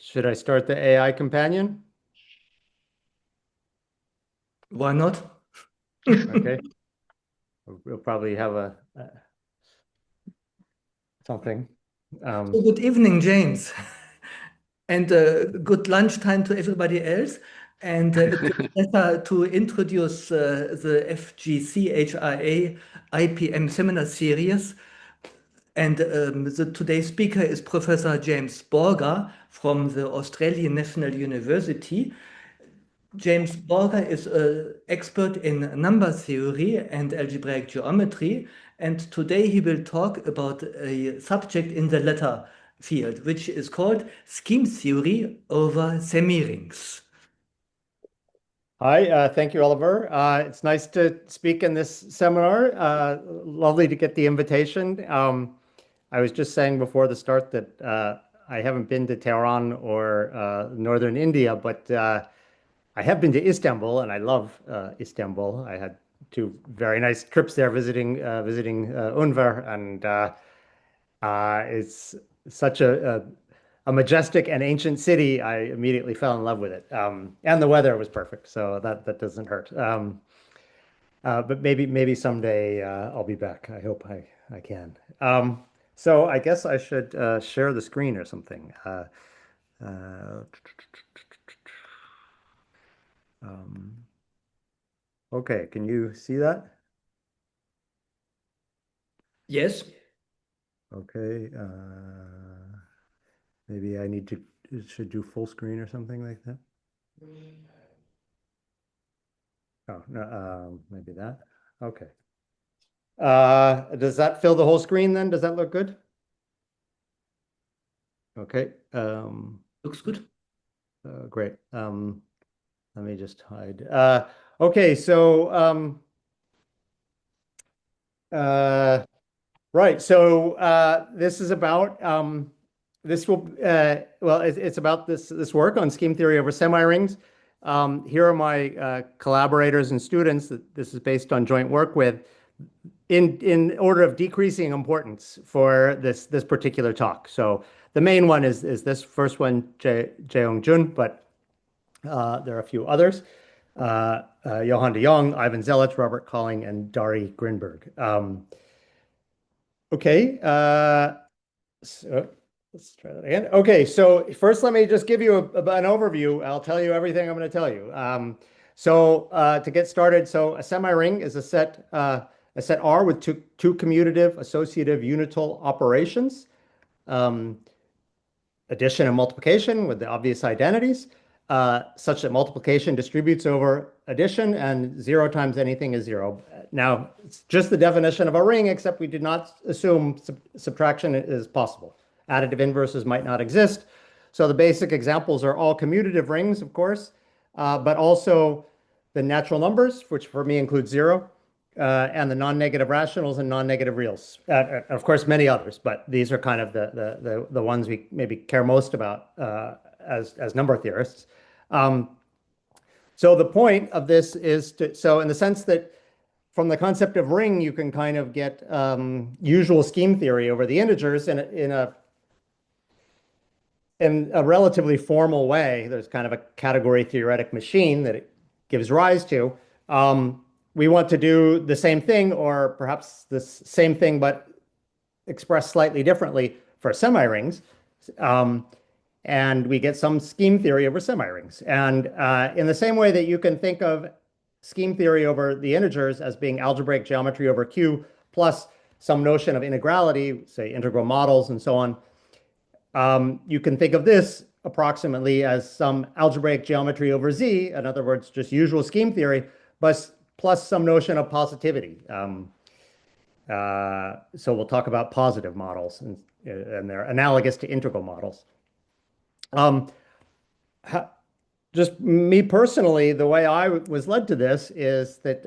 Should I start the AI companion? Why not? Okay. We'll probably have something. So Um, good evening, James, and good lunchtime to everybody else. And it's a pleasure to introduce the FGCHIA IPM seminar series. And the today's speaker is Professor James Borger from the Australian National University. James Borger is an expert in number theory and algebraic geometry, and today he will talk about a subject in the latter field, which is called scheme theory over semirings. Hi, thank you, Oliver. It's nice to speak in this seminar. Lovely to get the invitation. I was just saying before the start that I haven't been to Tehran or northern India, but I have been to Istanbul, and I love Istanbul. I had two very nice trips there visiting Unver, and it's such a majestic and ancient city. I immediately fell in love with it, and the weather was perfect, so that doesn't hurt. But maybe someday I'll be back. I hope I can. So I guess I should share the screen or something. Uh, um, okay, can you see that? Yes, Okay. Maybe I need to should do full screen or something like that. Oh, no, maybe that. Okay. Does that fill the whole screen then? Does that look good? Okay. looks good. Great. Let me just hide. Okay, so uh, right. So this is about this will well, it's about this work on scheme theory over semirings. Here are my collaborators and students that this is based on joint work with. In order of decreasing importance for this particular talk. So the main one is this first one, Jaeyoung Jun, but there are a few others. Johan de Jong, Ivan Zelich, Robert Colling, and Dari Grinberg. Okay, so let's try that again. Okay, so first let me just give you an overview. I'll tell you everything I'm going to tell you. To get started, so a semiring is a set R with two commutative associative unital operations, um, addition and multiplication with the obvious identities, such that multiplication distributes over addition and zero times anything is zero. Now, it's just the definition of a ring, except we did not assume subtraction is possible. Additive inverses might not exist. So the basic examples are all commutative rings, of course, but also the natural numbers, which for me include zero, and the non-negative rationals and non-negative reals. Of course, many others, but these are kind of the ones we maybe care most about as number theorists. Um, so the point of this is so in the sense that from the concept of ring, you can kind of get usual scheme theory over the integers in a relatively formal way. There's kind of a category theoretic machine that it gives rise to. We want to do the same thing, or perhaps the same thing, but expressed slightly differently for semirings. Um, and we get some scheme theory over semirings. And in the same way that you can think of scheme theory over the integers as being algebraic geometry over Q plus some notion of integrality, say integral models and so on, you can think of this approximately as some algebraic geometry over Z, in other words, just usual scheme theory, but plus some notion of positivity. So we'll talk about positive models, and they're analogous to integral models. Um, just me personally, the way I was led to this is that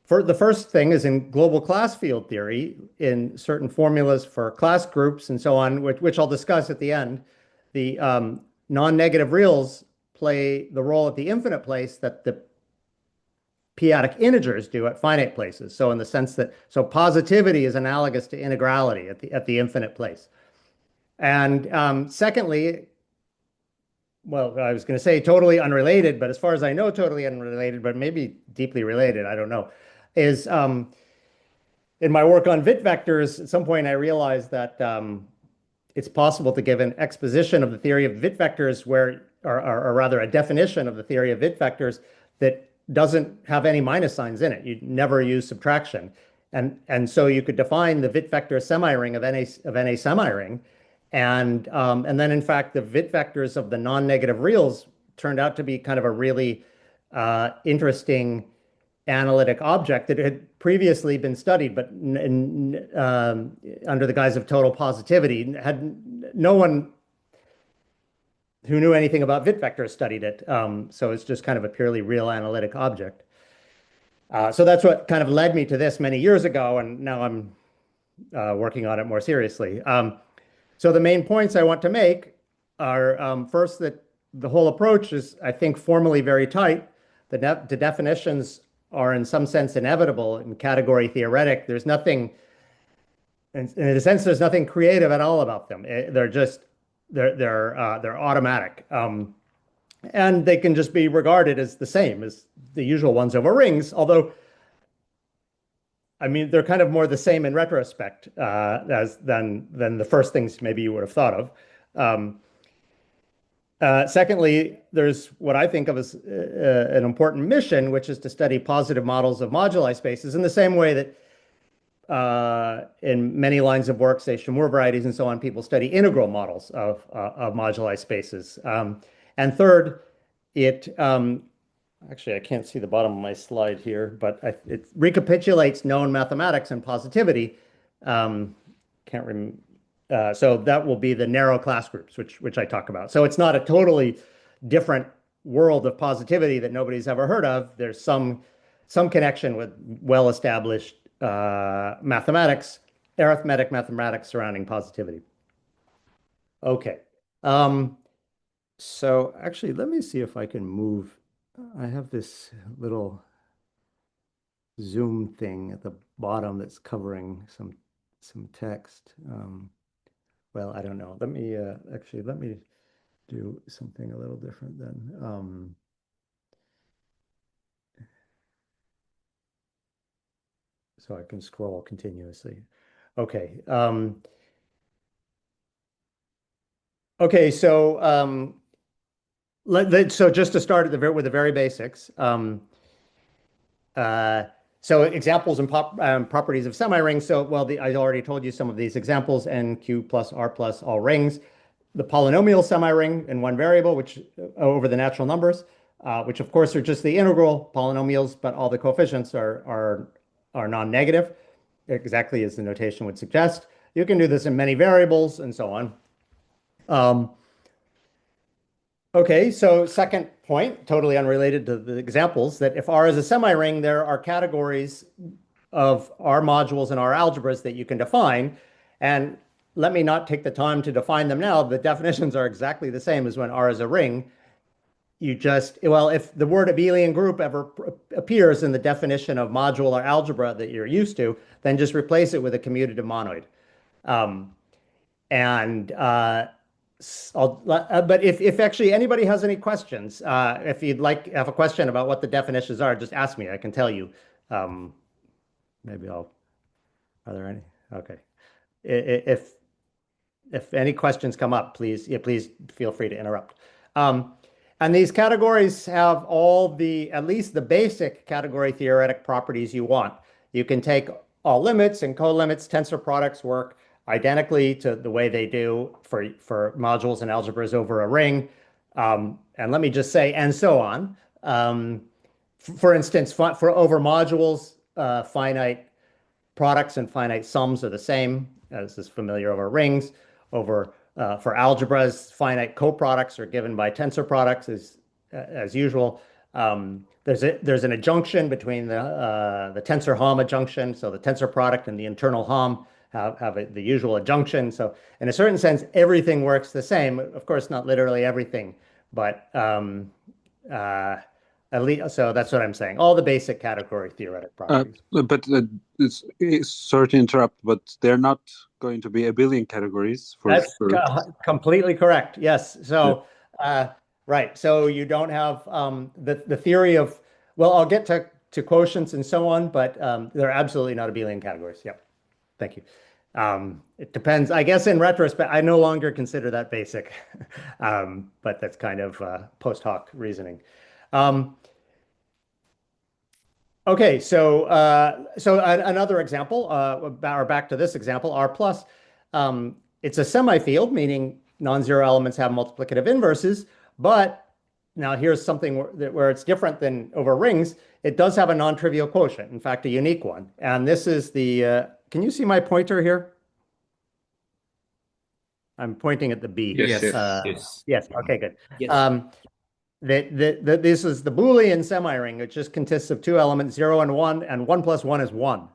for the first thing is in global class field theory, in certain formulas for class groups and so on, which I'll discuss at the end, the non-negative reals play the role at the infinite place that the p-adic integers do at finite places. So in the sense that, so positivity is analogous to integrality at the infinite place. And secondly, well, I was going to say totally unrelated, but as far as I know, totally unrelated, but maybe deeply related, I don't know, is in my work on vit vectors, at some point I realized that it's possible to give an exposition of the theory of vit vectors where, or rather a definition of the theory of vit vectors that doesn't have any minus signs in it. You never use subtraction. And so you could define the vit vector semiring of any semiring. And then in fact, the vit vectors of the non-negative reals turned out to be kind of a really interesting analytic object that had previously been studied, but under the guise of total positivity, had no one who knew anything about vit vectors studied it. So it's just kind of a purely real analytic object. So that's what kind of led me to this many years ago, and now I'm working on it more seriously. So the main points I want to make are first that the whole approach is, I think, formally very tight. The definitions are in some sense inevitable and category theoretic. There's nothing, in a sense, there's nothing creative at all about them. They're just they're automatic, and they can just be regarded as the same as the usual ones over rings. Although, I mean, they're kind of more the same in retrospect as than the first things maybe you would have thought of. Um, Secondly, there's what I think of as an important mission, which is to study positive models of moduli spaces in the same way that in many lines of work, say Chamorro varieties and so on, people study integral models of moduli spaces. And third, it actually I can't see the bottom of my slide here, but it recapitulates known mathematics and positivity. Can't remember. So that will be the narrow class groups, which I talk about. So it's not a totally different world of positivity that nobody's ever heard of. There's some connection with well-established mathematics, arithmetic mathematics surrounding positivity. Okay. Um, so actually, let me see if I can move. I have this little Zoom thing at the bottom that's covering some text. Well, I don't know. Let me actually let me do something a little different then. So I can scroll continuously. Okay. Okay. So so just to start at with the very basics. Uh, so examples and properties of semirings. So well, I already told you some of these examples: n, q plus r plus all rings. The polynomial semiring in one variable, which over the natural numbers, which of course are just the integral polynomials, but all the coefficients are non-negative, exactly as the notation would suggest. You can do this in many variables and so on. Okay, so second point, totally unrelated to the examples, that if R is a semiring, there are categories of R modules and R algebras that you can define. And let me not take the time to define them now. The definitions are exactly the same as when R is a ring. You just, well, if the word abelian group ever appears in the definition of module or algebra that you're used to, then just replace it with a commutative monoid. Um, and but if actually anybody has any questions, if you'd like have a question about what the definitions are, just ask me. I can tell you. Um, Maybe I'll. Are there any? Okay. If any questions come up, please, yeah, please feel free to interrupt. Um, and these categories have all at least the basic category theoretic properties you want. You can take all limits and co-limits. Tensor products work identically to the way they do for modules and algebras over a ring. And let me just say, and so on. For instance, for over modules, finite products and finite sums are the same, as is familiar over rings. Over for algebras, finite coproducts are given by tensor products as usual. There's an adjunction between the tensor Hom adjunction, so the tensor product and the internal Hom have the usual adjunction. So in a certain sense, everything works the same. Of course, not literally everything, but at least so that's what I'm saying. All the basic category theoretic properties. But it's sorry to interrupt, but they're not going to be abelian categories for That's sure. completely correct. Yes. So Right. So you don't have the theory of, well, I'll get to quotients and so on, but they're absolutely not abelian categories. Yep. Thank you. It depends. I guess in retrospect, I no longer consider that basic, but that's kind of post hoc reasoning. Um, okay, so another example, or back to this example, R plus. It's a semi-field, meaning non-zero elements have multiplicative inverses, but now here's something where it's different than over rings. It does have a non-trivial quotient, in fact, a unique one. And this is can you see my pointer here? I'm pointing at the B. Yes, Yes, yes. Yes, okay, good. yes. This is the Boolean semiring. It just consists of two elements, 0 and 1, and 1 plus 1 is 1.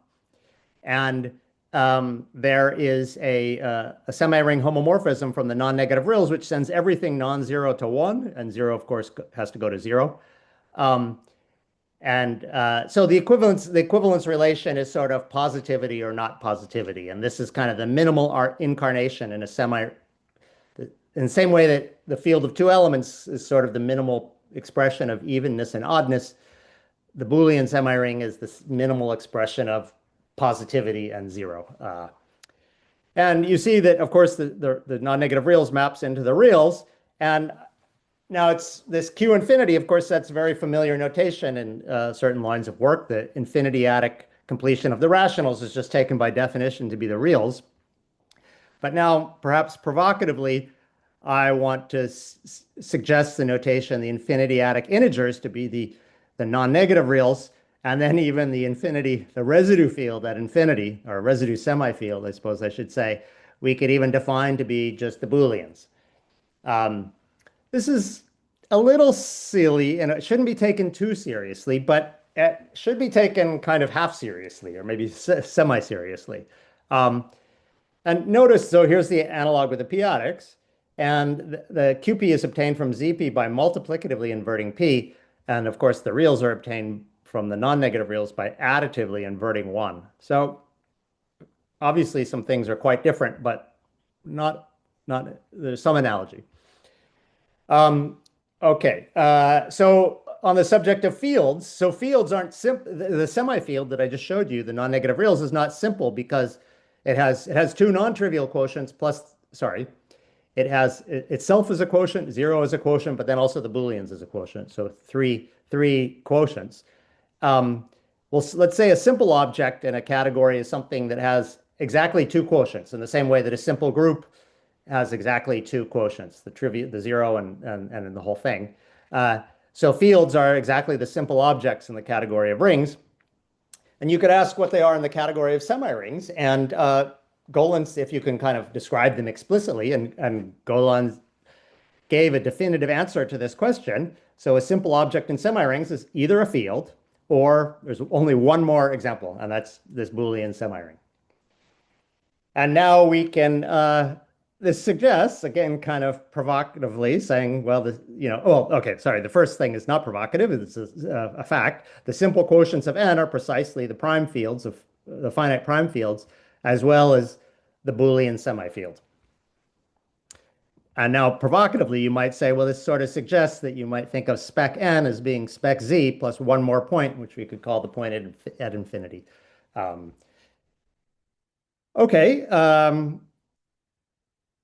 And there is a semiring homomorphism from the non-negative reals, which sends everything non-zero to 1, and 0, of course, has to go to 0. So the equivalence relation is sort of positivity or not positivity. And this is kind of the minimal incarnation in a in the same way that the field of two elements is sort of the minimal expression of evenness and oddness, the Boolean semiring is this minimal expression of positivity and 0. And you see that, of course, the non-negative reals maps into the reals. And now it's this Q infinity, of course, that's very familiar notation in certain lines of work. The infinitiadic completion of the rationals is just taken by definition to be the reals. But now, perhaps provocatively, I want to suggest the notation, the infinitiadic integers to be the non-negative reals, and then even the residue field at infinity, or residue semi-field, I suppose I should say, we could even define to be just the Booleans. This is a little silly, and it shouldn't be taken too seriously, but it should be taken kind of half seriously, or maybe semi-seriously. And notice, so here's the analog with the p-adics. And the QP is obtained from ZP by multiplicatively inverting P. And of course, the reals are obtained from the non-negative reals by additively inverting 1. So obviously some things are quite different, but there's some analogy. Okay, so on the subject of fields, so fields aren't simple. The semi-field that I just showed you, the non-negative reals, is not simple because it has two non-trivial quotients plus, sorry, it has itself as a quotient, 0 as a quotient, but then also the Booleans as a quotient. So three quotients. Well, let's say a simple object in a category is something that has exactly two quotients in the same way that a simple group has exactly two quotients, the 0 and the whole thing. So fields are exactly the simple objects in the category of rings. And you could ask what they are in the category of semirings. And Golan, if you can kind of describe them explicitly, and Golan gave a definitive answer to this question. So a simple object in semirings is either a field, or there's only one more example, and that's this Boolean semiring. And now we can, this suggests, again, kind of provocatively saying, well, okay, sorry, the first thing is not provocative, it's a fact. The simple quotients of n are precisely the prime fields of the finite prime fields, as well as the Boolean semifield. And now provocatively, you might say, well, this sort of suggests that you might think of spec n as being spec z plus one more point, which we could call the point at infinity. Okay,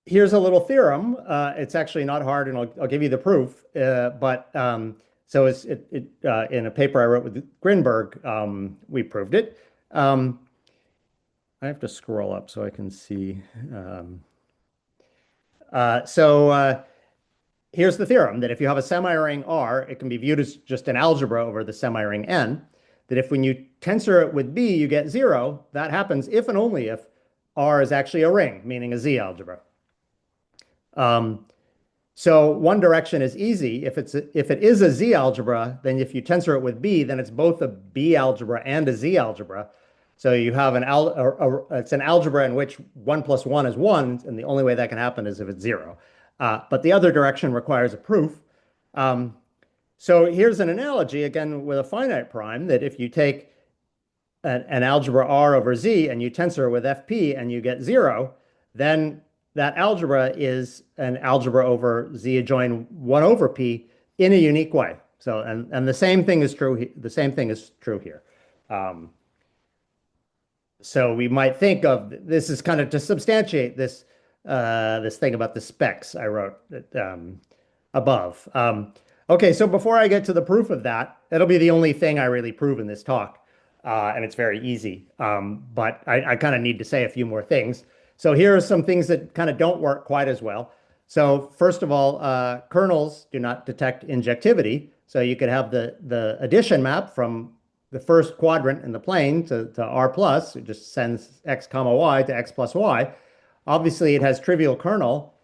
here's a little theorem. It's actually not hard, and I'll give you the proof. So in a paper I wrote with Grinberg, we proved it. I have to scroll up so I can see. Here's the theorem that if you have a semiring R, it can be viewed as just an algebra over the semiring N. That if when you tensor it with B, you get 0, that happens if and only if R is actually a ring, meaning a Z algebra. So one direction is easy. If it is a Z algebra, then if you tensor it with B, then it's both a B algebra and a Z algebra. So you have it's an algebra in which 1 plus 1 is 1, and the only way that can happen is if it's 0. But the other direction requires a proof. So here's an analogy, again, with a finite prime, that if you take an algebra R over Z and you tensor with FP and you get 0, then that algebra is an algebra over Z adjoin 1 over P in a unique way. So, and the same thing is true. The same thing is true here. Um, so we might think of this is kind of to substantiate this this thing about the specs I wrote above. Okay, so before I get to the proof of that, it'll be the only thing I really prove in this talk, and it's very easy. But I kind of need to say a few more things. So here are some things that kind of don't work quite as well. So first of all, kernels do not detect injectivity. So you could have the addition map from the first quadrant in the plane to R plus. It just sends x comma y to x plus y. Obviously, it has trivial kernel.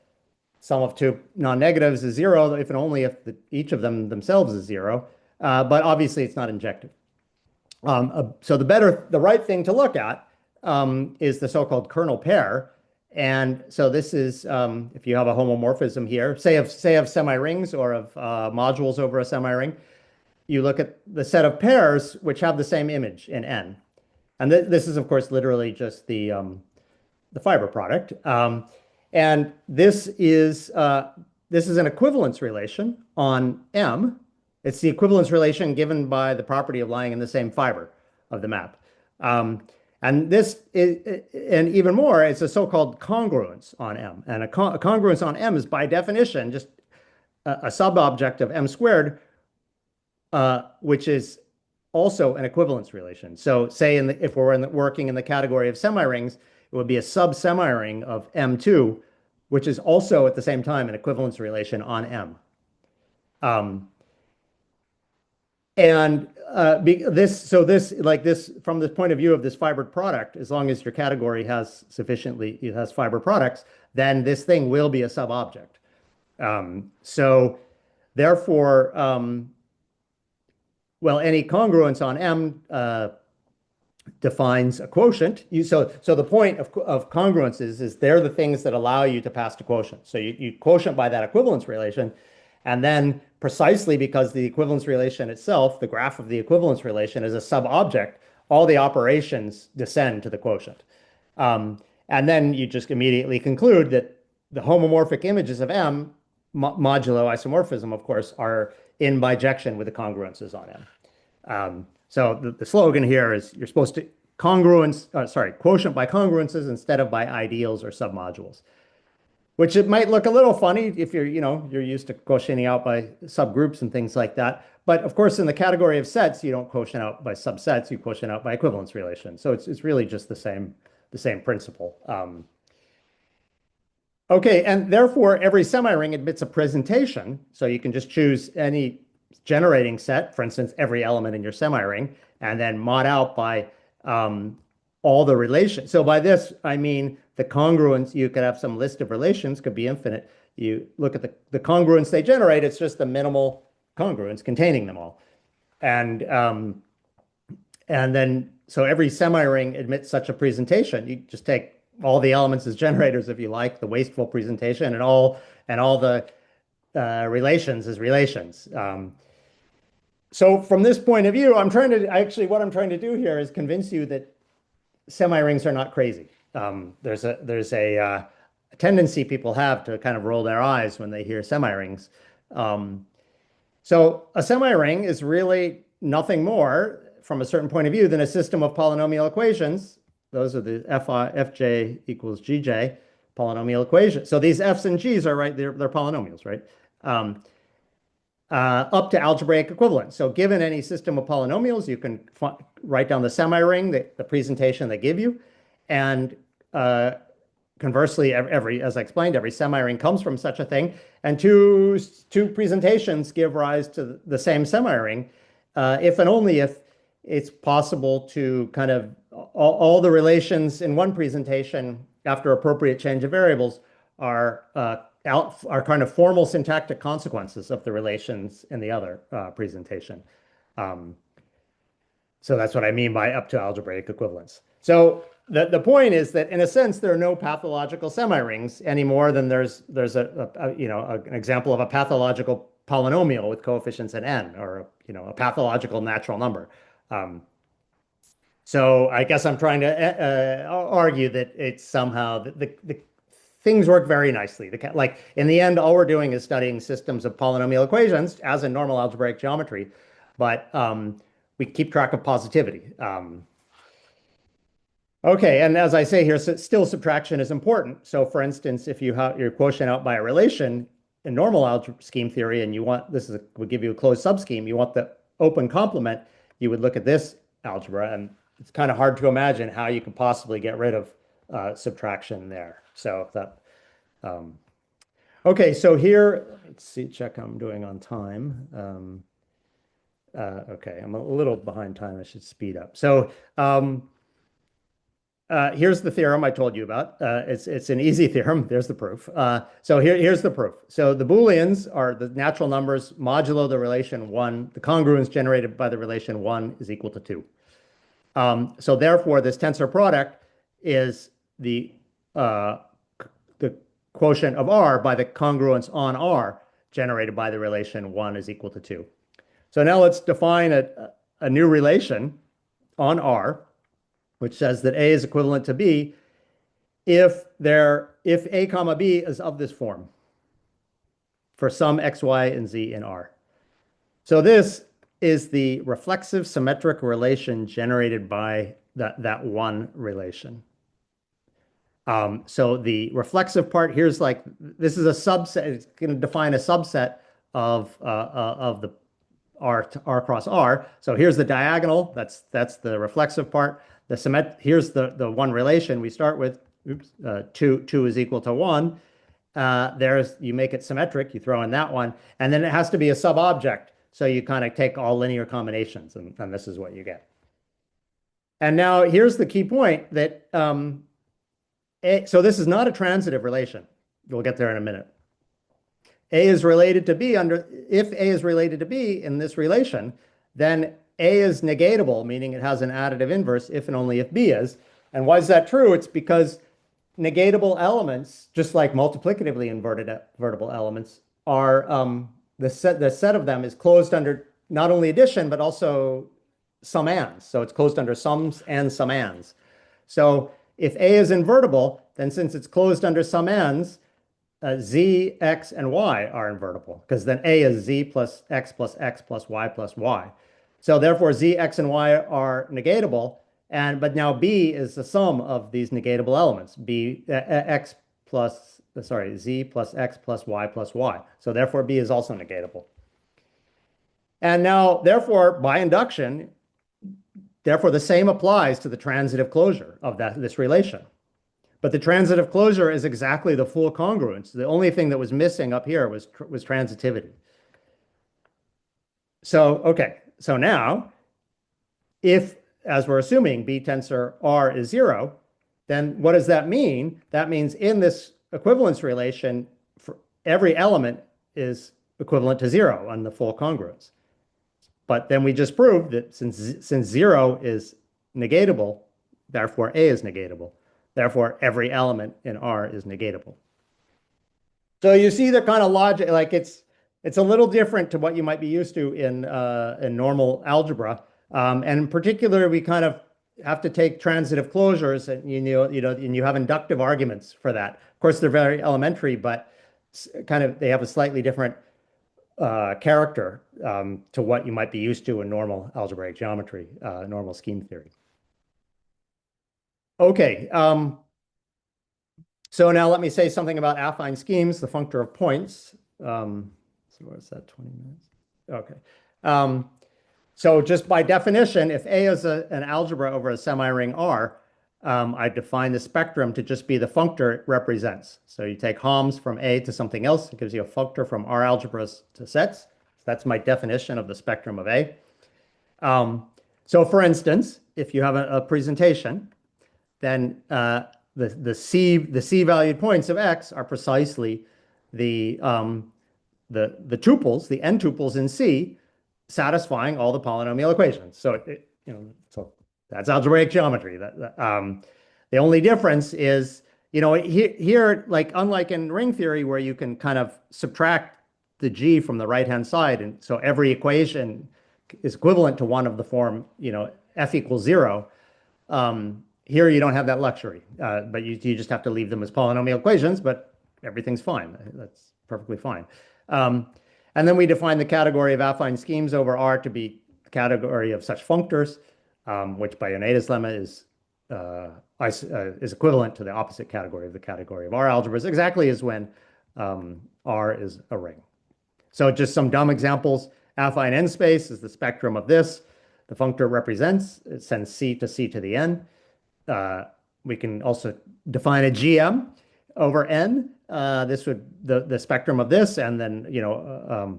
Sum of two non-negatives is 0, if and only if each of them themselves is 0. But obviously, it's not injective. So the right thing to look at is the so-called kernel pair. And so this is, if you have a homomorphism here, say of semirings or of modules over a semiring, you look at the set of pairs which have the same image in N. And this is, of course, literally just the fiber product. And this is an equivalence relation on M. It's the equivalence relation given by the property of lying in the same fiber of the map. And this is, and even more, it's a so-called congruence on M. And a congruence on M is by definition just a sub-object of M squared, which is also an equivalence relation. So say if we're working in the category of semirings, it would be a sub-semiring of M2, which is also at the same time an equivalence relation on M. And this from the point of view of this fibered product, as long as your category has fiber products, then this thing will be a sub-object. So therefore, well, any congruence on M defines a quotient. So the point of congruences is they're the things that allow you to pass to quotient. So you quotient by that equivalence relation, and then precisely because the equivalence relation itself, the graph of the equivalence relation is a sub-object, all the operations descend to the quotient. And then you just immediately conclude that the homomorphic images of M, modulo isomorphism, of course, are in bijection with the congruences on M. So the slogan here is you're supposed to quotient by congruences instead of by ideals or submodules, which it might look a little funny if you're used to quotienting out by subgroups and things like that. But of course, in the category of sets, you don't quotient out by subsets, you quotient out by equivalence relations. So it's really just the same principle. Okay, and therefore every semiring admits a presentation. So you can just choose any generating set, for instance, every element in your semiring, and then mod out by all the relations. So by this, I mean the congruence, you could have some list of relations, could be infinite. You look at the congruence they generate, it's just the minimal congruence containing them all. And then, so every semiring admits such a presentation. You just take all the elements as generators, if you like, the wasteful presentation, and all the relations as relations. So from this point of view, what I'm trying to do here is convince you that semirings are not crazy. There's a tendency people have to kind of roll their eyes when they hear semirings. So a semiring is really nothing more, from a certain point of view, than a system of polynomial equations. Those are the fj equals gj polynomial equations. So these f's and g's are right, they're polynomials, right? Up to algebraic equivalence. So given any system of polynomials, you can write down the semiring, the presentation they give you. And conversely, as I explained, every semiring comes from such a thing. And two presentations give rise to the same semiring, if and only if it's possible to kind of all the relations in one presentation after appropriate change of variables are kind of formal syntactic consequences of the relations in the other presentation. So that's what I mean by up to algebraic equivalence. So the point is that in a sense there are no pathological semirings any more than there's an example of a pathological polynomial with coefficients in n, or a pathological natural number. So I guess I'm trying to argue that it's somehow the things work very nicely. Like in the end, all we're doing is studying systems of polynomial equations as in normal algebraic geometry, but we keep track of positivity. Okay, and as I say here, still subtraction is important. So for instance, if you have your quotient out by a relation in normal algebra scheme theory, and you want, would give you a closed subscheme, you want the open complement, you would look at this algebra, and it's kind of hard to imagine how you could possibly get rid of subtraction there. So that, okay, so here, let's see, check how I'm doing on time. Okay, I'm a little behind time. I should speed up. So here's the theorem I told you about. It's an easy theorem. There's the proof. So here's the proof. So the Booleans are the natural numbers modulo the relation 1. The congruence generated by the relation 1 is equal to 2. So therefore, this tensor product is the quotient of R by the congruence on R generated by the relation 1 is equal to 2. So now let's define a new relation on R, which says that A is equivalent to B if A comma B is of this form for some x, y, and z in R. So this is the reflexive symmetric relation generated by that one relation. So the reflexive part here's like, this is a subset. It's going to define a subset of the R cross R. So here's the diagonal. That's the reflexive part. Here's the one relation we start with. Oops, 2 is equal to 1. You make it symmetric. You throw in that one, and then it has to be a sub-object. So you kind of take all linear combinations, and this is what you get. And now here's the key point that so this is not a transitive relation. We'll get there in a minute. A is related to B if A is related to B in this relation, then A is negatable, meaning it has an additive inverse if and only if B is. And why is that true? It's because negatable elements, just like multiplicatively invertible elements, are the set of them is closed under not only addition but also summands. So it's closed under sums and summands. So if A is invertible, then since it's closed under summands, z, x, and y are invertible, because then A is z plus x plus x plus y. So therefore, z, x, and y are negatable, but now B is the sum of these negatable elements. Z plus x plus y. So therefore, B is also negatable. And now, therefore, by induction, the same applies to the transitive closure of this relation. But the transitive closure is exactly the full congruence. The only thing that was missing up here was transitivity. So, okay, so now, if, as we're assuming, B tensor R is 0, then what does that mean? That means in this equivalence relation, for every element is equivalent to 0 on the full congruence. But then we just proved that since 0 is negatable, therefore A is negatable. Therefore, every element in R is negatable. So you see the kind of logic, like it's a little different to what you might be used to in normal algebra. And in particular, we kind of have to take transitive closures, and and you have inductive arguments for that. Of course, they're very elementary, but they have a slightly different character to what you might be used to in normal algebraic geometry, normal scheme theory. Okay, so now let me say something about affine schemes, the functor of points. So what's that, 20 minutes? Okay. So just by definition, if A is an algebra over a semiring R, I define the spectrum to just be the functor it represents. So you take Homs from A to something else, it gives you a functor from R algebras to sets. That's my definition of the spectrum of A. So for instance, if you have a presentation, then the C valued points of X are precisely the tuples, the n tuples in C, satisfying all the polynomial equations. So so that's algebraic geometry. The only difference is, here, like unlike in ring theory where you can kind of subtract the G from the right-hand side, and so every equation is equivalent to one of the form, F equals 0. Here you don't have that luxury, but you just have to leave them as polynomial equations, but everything's fine. That's perfectly fine. And then we define the category of affine schemes over R to be the category of such functors, which by Oneida's lemma is equivalent to the opposite category of the category of R algebras, exactly as when R is a ring. So just some dumb examples. Affine n space is the spectrum of this. The functor represents, it sends C to C to the n. We can also define a GM over n. This would the spectrum of this, and then the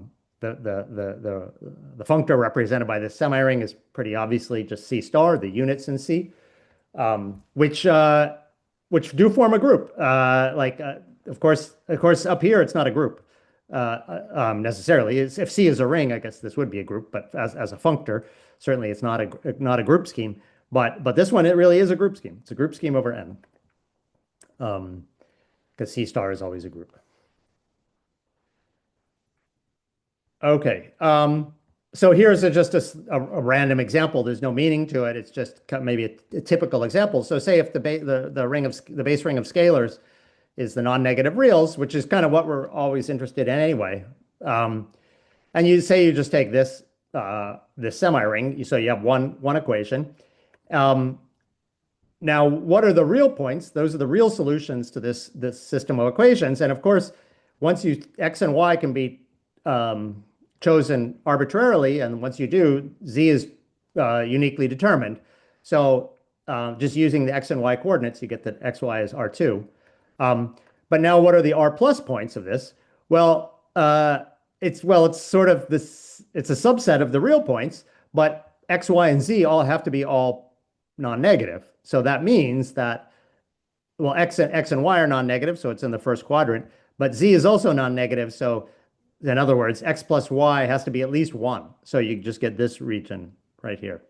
functor represented by this semiring is pretty obviously just C star, the units in C, which do form a group. Of course, up here it's not a group necessarily. If C is a ring, I guess this would be a group, but as a functor, certainly it's not a group scheme. But this one, it really is a group scheme. It's a group scheme over n, because C star is always a group. Okay. So here's just a random example. There's no meaning to it. It's just maybe a typical example. So say if the base ring of scalars is the non-negative reals, which is kind of what we're always interested in anyway. And you say you just take this semi-ring, so you have one equation. Now, what are the real points? Those are the real solutions to this system of equations. And of course, once x and y can be chosen arbitrarily, and once you do, z is uniquely determined. So just using the x and y coordinates, you get that xy is R2. But now what are the R plus points of this? Well, it's sort of this, it's a subset of the real points, but x, y, and z all have to be all non-negative. So that means that, well, x and y are non-negative, so it's in the first quadrant, but z is also non-negative. So in other words, x plus y has to be at least 1. So you just get this region right here.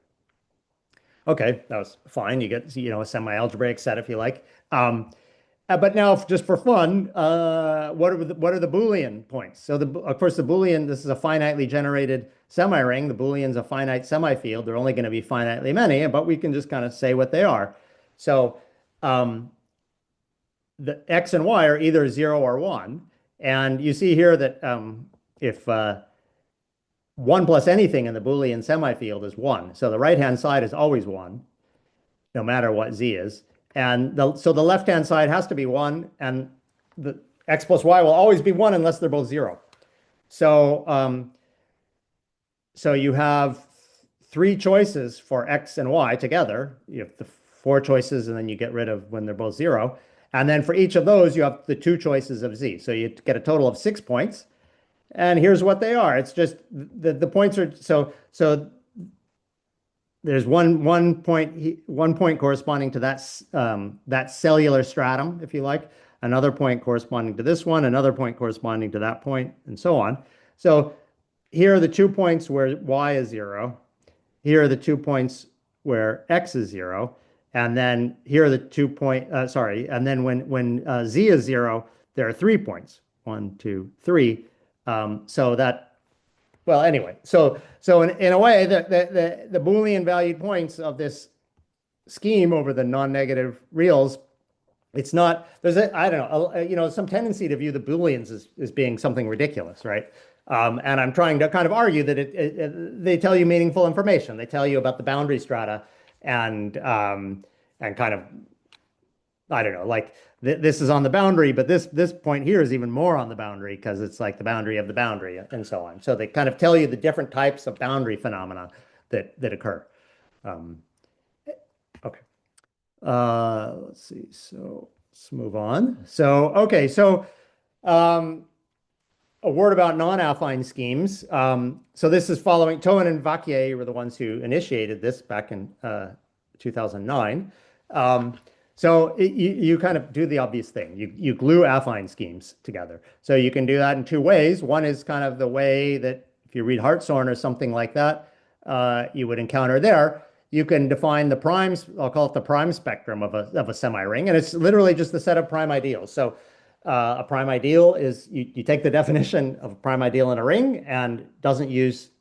Okay, that was fine. You get, a semi-algebraic set if you like. But now, just for fun, what are the Boolean points? So, of course, the Boolean, this is a finitely generated semi-ring. The Boolean's a finite semi-field. They're only going to be finitely many, but we can just kind of say what they are. So, the x and y are either 0 or 1. And you see here that if 1 plus anything in the Boolean semi-field is 1. So the right-hand side is always 1, no matter what z is. And so the left-hand side has to be 1, and the x plus y will always be 1 unless they're both 0. So, so you have 3 choices for x and y together. You have the 4 choices, and then you get rid of when they're both 0. And then for each of those, you have the 2 choices of z. So you get a total of 6 points. And here's what they are. It's just the points are so there's one point corresponding to that cellular stratum, if you like, another point corresponding to this one, another point corresponding to that point, and so on. So here are the 2 points where y is 0. Here are the 2 points where x is 0. And then here are the 2 and then when z is 0, there are 3 points. 1, 2, 3. So that, well, anyway, so in a way, the Boolean valued points of this scheme over the non-negative reals, it's not, I don't know, some tendency to view the Booleans as being something ridiculous, right? And I'm trying to kind of argue that they tell you meaningful information. They tell you about the boundary strata and kind of, I don't know, like this is on the boundary, but this point here is even more on the boundary because it's like the boundary of the boundary and so on. So they kind of tell you the different types of boundary phenomena that occur. Okay. Let's see. So let's move on. So, okay. So a word about non-affine schemes. So this is following, Tohen and Vacquier were the ones who initiated this back in 2009. So you kind of do the obvious thing. You glue affine schemes together. So you can do that in 2 ways. One is kind of the way that if you read Hartshorne or something like that, you would encounter there. You can define the primes, I'll call it the prime spectrum of a semi-ring, and it's literally just the set of prime ideals. So a prime ideal is you take the definition of a prime ideal in a ring and doesn't use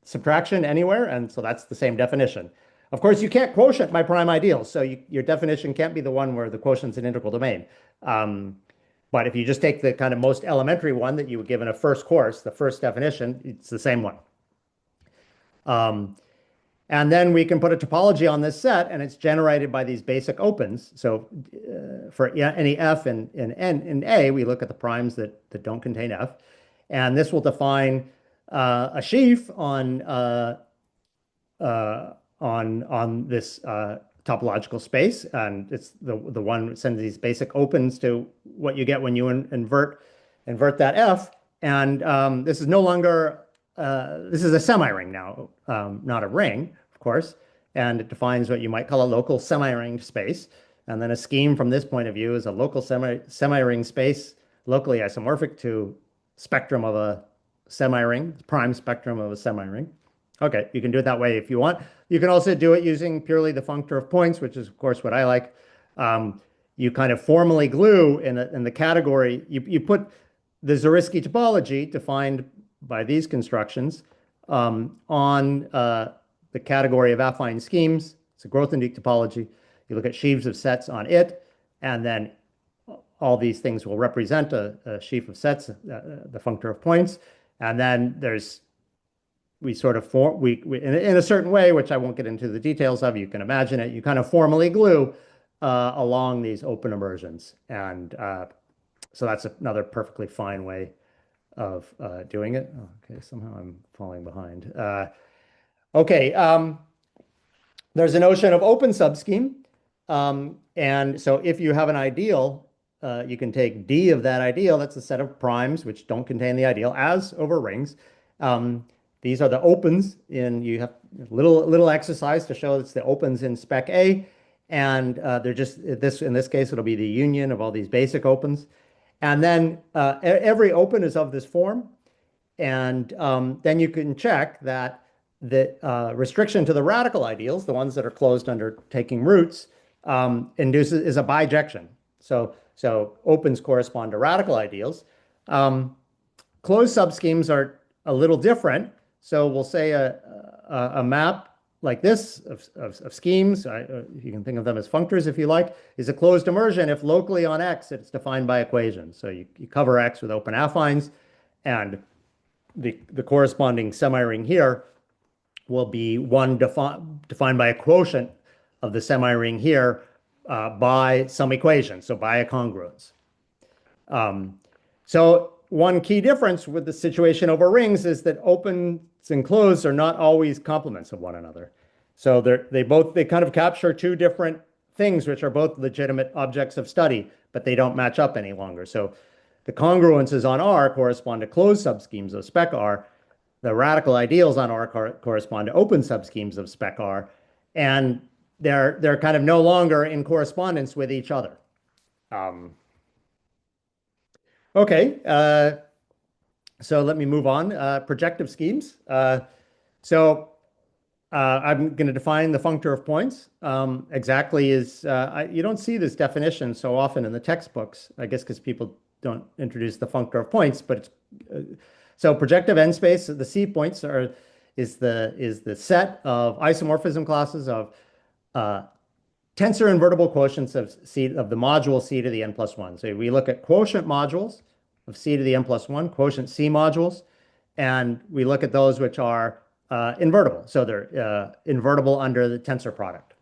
subtraction anywhere, and so that's the same definition. Of course, you can't quotient by prime ideals, so your definition can't be the one where the quotient's an integral domain. But if you just take the kind of most elementary one that you would give in a first course, the first definition, it's the same one. And then we can put a topology on this set, and it's generated by these basic opens. So for any f in A, we look at the primes that don't contain f. And this will define a sheaf on this topological space, and it's the one that sends these basic opens to what you get when you invert that f. And this is no longer this is a semiring now, not a ring, of course, and it defines what you might call a local semiring space. And then a scheme from this point of view is a local semiring space, locally isomorphic to spectrum of a semiring, prime spectrum of a semiring. Okay, you can do it that way if you want. You can also do it using purely the functor of points, which is, of course, what I like. You kind of formally glue in the category, you put the Zariski topology defined by these constructions on the category of affine schemes. It's a Grothendieck topology. You look at sheaves of sets on it, and then all these things will represent a sheaf of sets, the functor of points. And then we sort of form, in a certain way, which I won't get into the details of, you can imagine it, you kind of formally glue along these open immersions. And so that's another perfectly fine way of doing it. Oh, okay, somehow I'm falling behind. Okay, there's a notion of open subscheme. And so if you have an ideal, you can take D of that ideal, that's a set of primes which don't contain the ideal, as over rings. These are the opens you have a little exercise to show it's the opens in spec A. And they're just, in this case, it'll be the union of all these basic opens. And then every open is of this form. And then you can check that the restriction to the radical ideals, the ones that are closed under taking roots, is a bijection. So opens correspond to radical ideals. Closed subschemes are a little different. So we'll say a map like this of schemes, you can think of them as functors if you like, is a closed immersion if locally on X it's defined by equations. So you cover X with open affines, and the corresponding semiring here will be one defined by a quotient of the semiring here by some equation, so by a congruence. So one key difference with the situation over rings is that opens and closed are not always complements of one another. So they kind of capture two different things, which are both legitimate objects of study, but they don't match up any longer. So the congruences on R correspond to closed subschemes of spec R. The radical ideals on R correspond to open subschemes of spec R, and they're kind of no longer in correspondence with each other. Okay, so let me move on. Projective schemes. So I'm going to define the functor of points exactly as you don't see this definition so often in the textbooks, I guess because people don't introduce the functor of points, but it's so projective n space, the C points is the set of isomorphism classes of tensor invertible quotients of the module C to the n plus 1. So we look at quotient modules of C to the n plus 1, quotient C modules, and we look at those which are invertible. So they're invertible under the tensor product.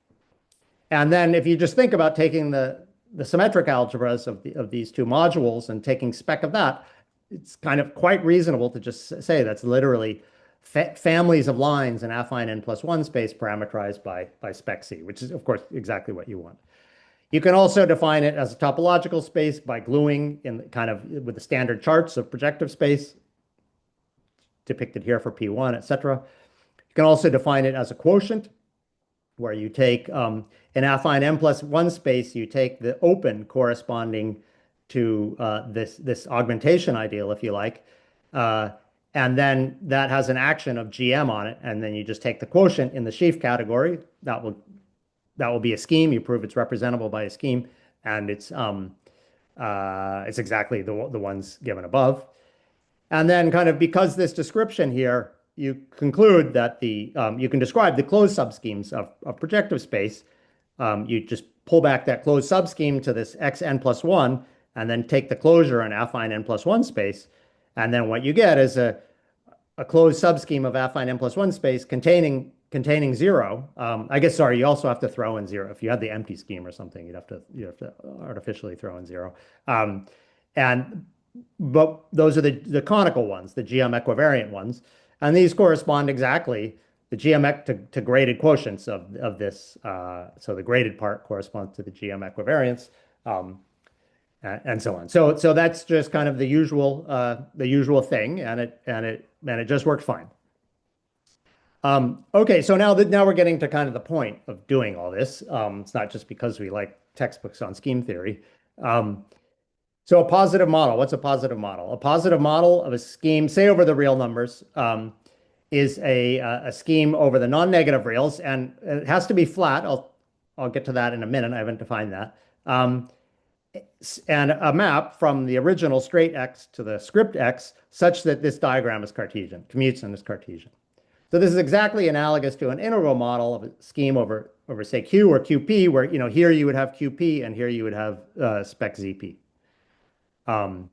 And then if you just think about taking the symmetric algebras of these two modules and taking spec of that, it's kind of quite reasonable to just say that's literally families of lines in affine n plus 1 space parameterized by spec C, which is, of course, exactly what you want. You can also define it as a topological space by gluing in kind of with the standard charts of projective space depicted here for P1, etc. You can also define it as a quotient where you take in affine n plus 1 space, you take the open corresponding to this augmentation ideal, if you like, and then that has an action of GM on it, and then you just take the quotient in the sheaf category. That will be a scheme. You prove it's representable by a scheme, and it's exactly the ones given above. And then kind of because this description here you conclude that you can describe the closed subschemes of projective space. You just pull back that closed subscheme to this xn plus 1, and then take the closure in affine n plus 1 space. And then what you get is a closed subscheme of affine n plus 1 space containing 0. I guess, sorry, you also have to throw in 0. If you had the empty scheme or something, you'd have to artificially throw in 0. But those are the conical ones, the GM equivariant ones. And these correspond exactly the GM to graded quotients of this. So the graded part corresponds to the GM equivariance, and so on. So that's just kind of the usual thing, and it just works fine. Okay, so now we're getting to kind of the point of doing all this. It's not just because we like textbooks on scheme theory. So a positive model, what's a positive model? A positive model of a scheme, say over the real numbers, is a scheme over the non-negative reals, and it has to be flat. I'll get to that in a minute. I haven't defined that. And a map from the original straight x to the script x such that this diagram is Cartesian, commutes and is Cartesian. So this is exactly analogous to an integral model of a scheme over say Q or QP, where here you would have QP and here you would have spec ZP. And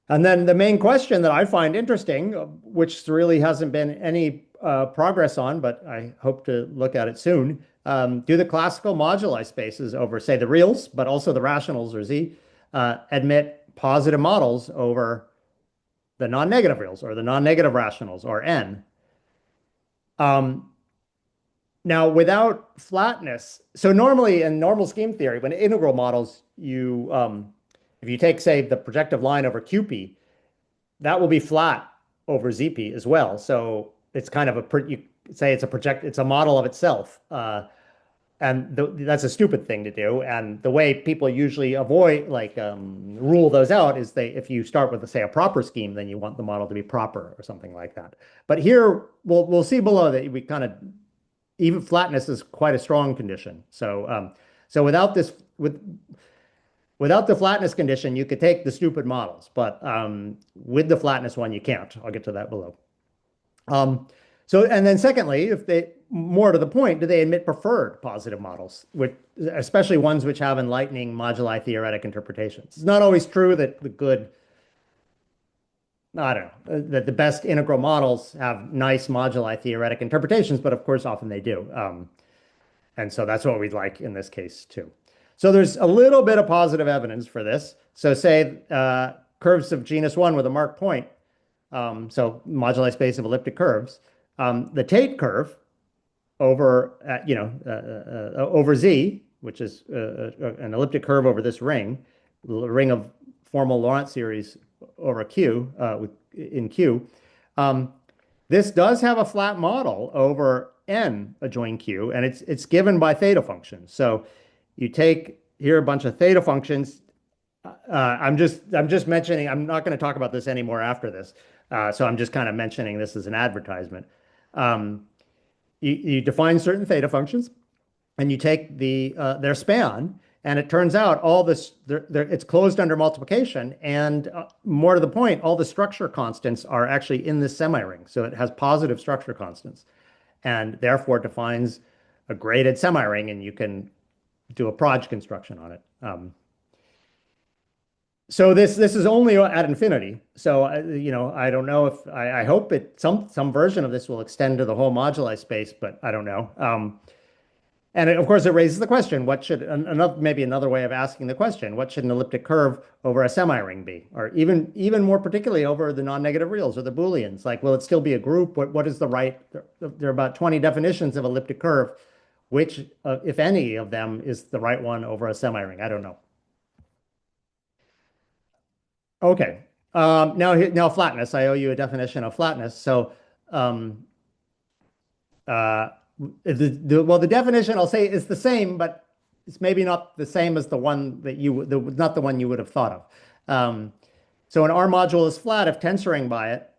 then the main question that I find interesting, which really hasn't been any progress on, but I hope to look at it soon, do the classical moduli spaces over, say, the reals, but also the rationals or Z, admit positive models over the non-negative reals or the non-negative rationals or N? Now, without flatness, so normally in normal scheme theory, when integral models, if you take, say, the projective line over QP, that will be flat over ZP as well. So it's kind of you say it's a model of itself. And that's a stupid thing to do. And the way people usually avoid, rule those out is if you start with, say, a proper scheme, then you want the model to be proper or something like that. But here, we'll see below that we kind of, even flatness is quite a strong condition. So without the flatness condition, you could take the stupid models, but with the flatness one, you can't. I'll get to that below. And then secondly, more to the point, do they admit preferred positive models, especially ones which have enlightening moduli theoretic interpretations? It's not always true that that the best integral models have nice moduli theoretic interpretations, but of course, often they do. And so that's what we'd like in this case too. So there's a little bit of positive evidence for this. So say curves of genus 1 with a marked point, so moduli space of elliptic curves, the Tate curve over over Z, which is an elliptic curve over this ring of formal Laurent series over Q in Q. This does have a flat model over N adjoin Q, and it's given by theta functions. So you take here a bunch of theta functions. I'm just mentioning. I'm not going to talk about this anymore after this. So I'm just kind of mentioning this as an advertisement. You define certain theta functions, and you take their span, and it turns out all this it's closed under multiplication, and more to the point, all the structure constants are actually in this semiring, so it has positive structure constants, and therefore defines a graded semiring, and you can do a Proj construction on it. So this is only at infinity. So I don't know if I hope some version of this will extend to the whole moduli space, but I don't know. And of course, it raises the question: what should maybe another way of asking the question? What should an elliptic curve over a semiring be, or even more particularly over the non-negative reals or the Booleans? Like, will it still be a group? What is the right? There are about 20 definitions of elliptic curve. Which, if any of them, is the right one over a semiring? I don't know. Okay. Now flatness. I owe you a definition of flatness. So, the definition I'll say is the same, but it's maybe not the same as the one that not the one you would have thought of. So an R module is flat if tensoring by it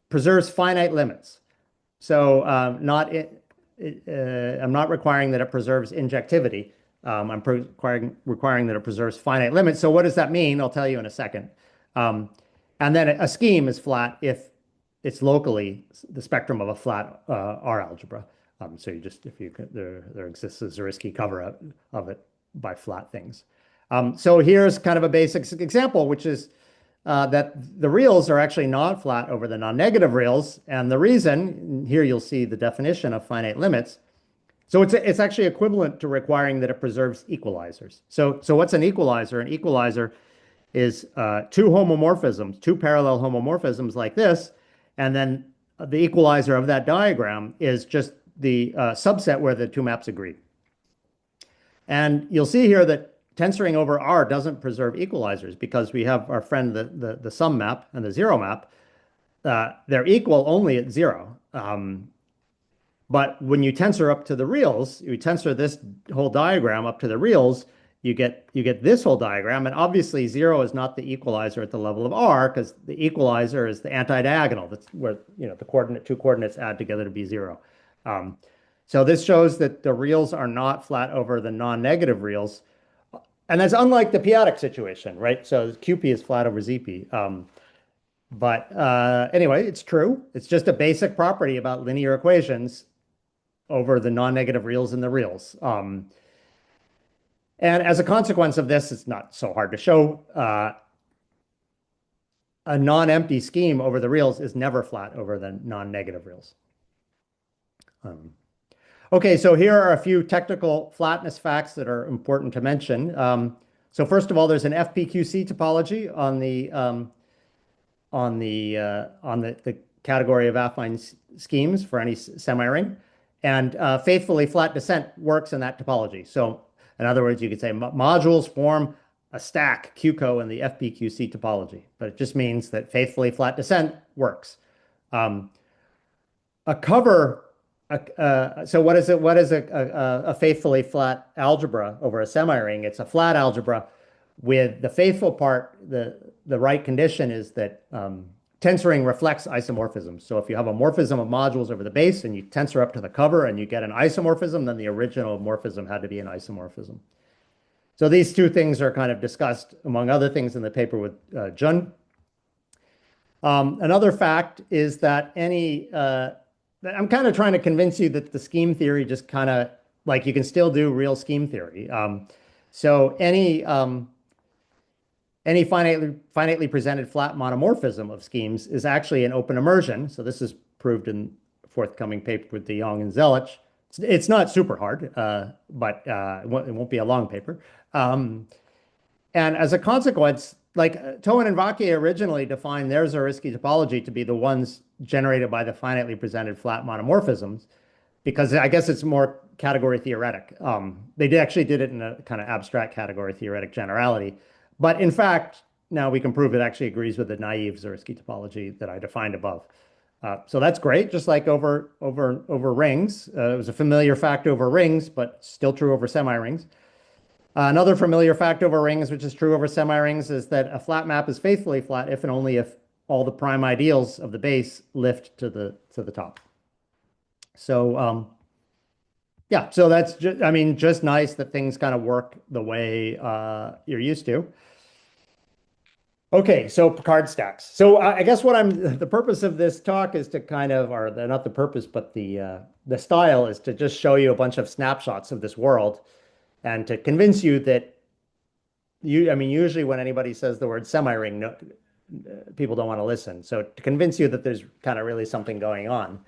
preserves finite limits. So I'm not requiring that it preserves injectivity. I'm requiring that it preserves finite limits. So what does that mean? I'll tell you in a second. And then a scheme is flat if it's locally the spectrum of a flat R algebra. So you just, if you could, there exists a Zariski cover of it by flat things. So here's kind of a basic example, which is that the reals are actually not flat over the non-negative reals. And the reason, here you'll see the definition of finite limits. So it's actually equivalent to requiring that it preserves equalizers. So what's an equalizer? An equalizer is two homomorphisms, two parallel homomorphisms like this, and then the equalizer of that diagram is just the subset where the two maps agree. And you'll see here that tensoring over R doesn't preserve equalizers because we have our friend the sum map and the zero map. They're equal only at zero. But when you tensor up to the reals, you tensor this whole diagram up to the reals, you get this whole diagram. And obviously, zero is not the equalizer at the level of R because the equalizer is the antidiagonal. That's where the two coordinates add together to be zero. So this shows that the reals are not flat over the non-negative reals. And that's unlike the p-adic situation, right? So QP is flat over ZP. But anyway, it's true. It's just a basic property about linear equations over the non-negative reals and the reals. And as a consequence of this, it's not so hard to show. A non-empty scheme over the reals is never flat over the non-negative reals. Okay, so here are a few technical flatness facts that are important to mention. So first of all, there's an FPQC topology on the category of affine schemes for any semiring, and faithfully flat descent works in that topology. So in other words, you could say modules form a stack QCO in the FPQC topology, but it just means that faithfully flat descent works. A cover. So what is it? What is a faithfully flat algebra over a semiring? It's a flat algebra with the faithful part. The right condition is that tensoring reflects isomorphism. So if you have a morphism of modules over the base and you tensor up to the cover and you get an isomorphism, then the original morphism had to be an isomorphism. So these two things are kind of discussed, among other things, in the paper with Jun. Another fact is that I'm kind of trying to convince you that the scheme theory just kind of, like, you can still do real scheme theory. So any finitely presented flat monomorphism of schemes is actually an open immersion. So this is proved in forthcoming paper with de Jong and Zelich. It's not super hard, but it won't be a long paper. And as a consequence, like Tohen and Vacchi originally defined their Zariski topology to be the ones generated by the finitely presented flat monomorphisms, because I guess it's more category theoretic. They actually did it in a kind of abstract category theoretic generality. But in fact, now we can prove it actually agrees with the naive Zariski topology that I defined above. So that's great, just like over rings. It was a familiar fact over rings, but still true over semirings. Another familiar fact over rings, which is true over semirings, is that a flat map is faithfully flat if and only if all the prime ideals of the base lift to the top. So yeah, so that's just, I mean, just nice that things kind of work the way you're used to. Okay, so Picard stacks. So I guess the purpose of this talk is to kind of, or not the purpose, but the style is to just show you a bunch of snapshots of this world and to convince you that I mean, usually when anybody says the word semiring, people don't want to listen. So to convince you that there's kind of really something going on.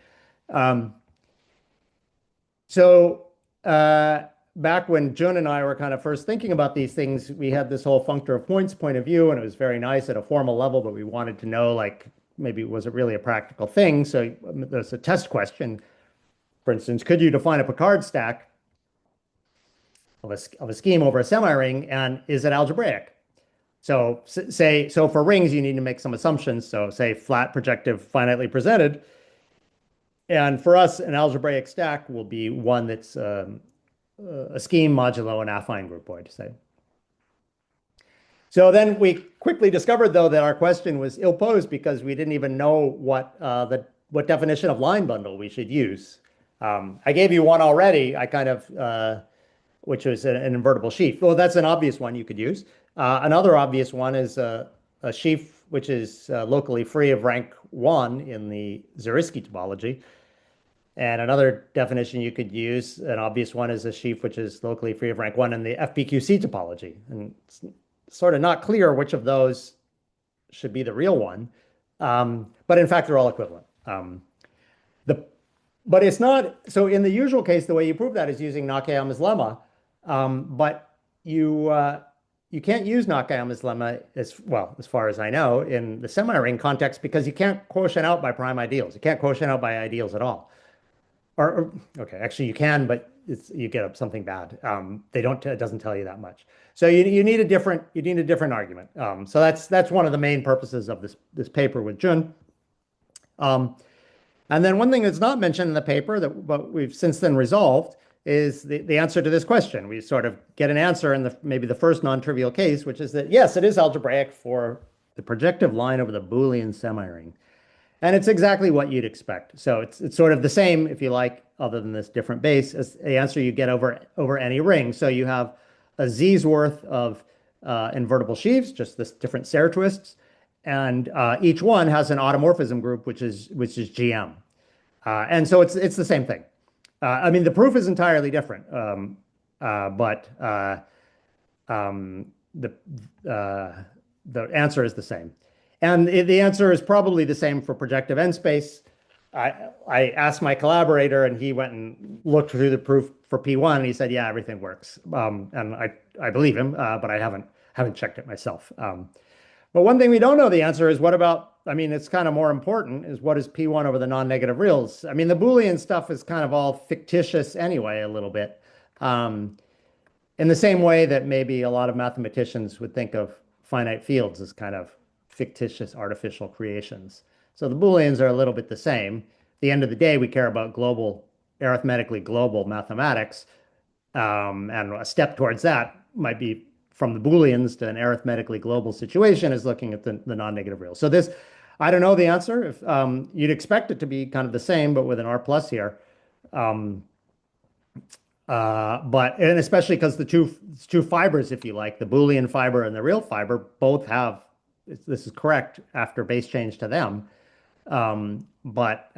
Back when Jun and I were kind of first thinking about these things, we had this whole functor of points point of view, and it was very nice at a formal level, but we wanted to know, like, maybe was it really a practical thing? So there's a test question. For instance, could you define a Picard stack of a scheme over a semiring, and is it algebraic? So for rings, you need to make some assumptions. So say flat projective finitely presented. And for us, an algebraic stack will be one that's a scheme modulo an affine groupoid, say. So then we quickly discovered, though, that our question was ill-posed because we didn't even know what definition of line bundle we should use. I gave you one already. I kind of, which was an invertible sheaf. Well, that's an obvious one you could use. Another obvious one is a sheaf which is locally free of rank 1 in the Zariski topology. And another definition you could use, an obvious one, is a sheaf which is locally free of rank 1 in the FPQC topology. And it's sort of not clear which of those should be the real one. But in fact, they're all equivalent. The But it's not, so in the usual case, the way you prove that is using Nakayama's lemma. But you can't use Nakayama's lemma as well, as far as I know, in the semi-ring context because you can't quotient out by prime ideals. You can't quotient out by ideals at all. Okay, actually you can, but you get up something bad. It doesn't tell you that much. So you need a different argument. So that's one of the main purposes of this paper with Jun. And then one thing that's not mentioned in the paper but we've since then resolved is the answer to this question. We sort of get an answer in maybe the first non-trivial case, which is that yes, it is algebraic for the projective line over the Boolean semi-ring. And it's exactly what you'd expect. So it's sort of the same, if you like, other than this different base, as the answer you get over any ring. So you have a z's worth of invertible sheaves, just this different Serre twists, and each one has an automorphism group, which is GM. And so it's the same thing. I mean, the proof is entirely different, but the answer is the same. And the answer is probably the same for projective n space. I asked my collaborator, and he went and looked through the proof for P1, and he said, "Yeah, everything works." And I believe him, but I haven't checked it myself. But one thing we don't know the answer is what about? I mean, it's kind of more important is what is P1 over the non-negative reals? I mean, the Boolean stuff is kind of all fictitious anyway, a little bit. In the same way that maybe a lot of mathematicians would think of finite fields as kind of fictitious artificial creations. So the Booleans are a little bit the same. At the end of the day, we care about arithmetically global mathematics. And a step towards that might be from the Booleans to an arithmetically global situation is looking at the non-negative reals. So I don't know the answer. If you'd expect it to be kind of the same, but with an R plus here. And especially because the two fibers, if you like, the Boolean fiber and the real fiber, both have, this is correct after base change to them. But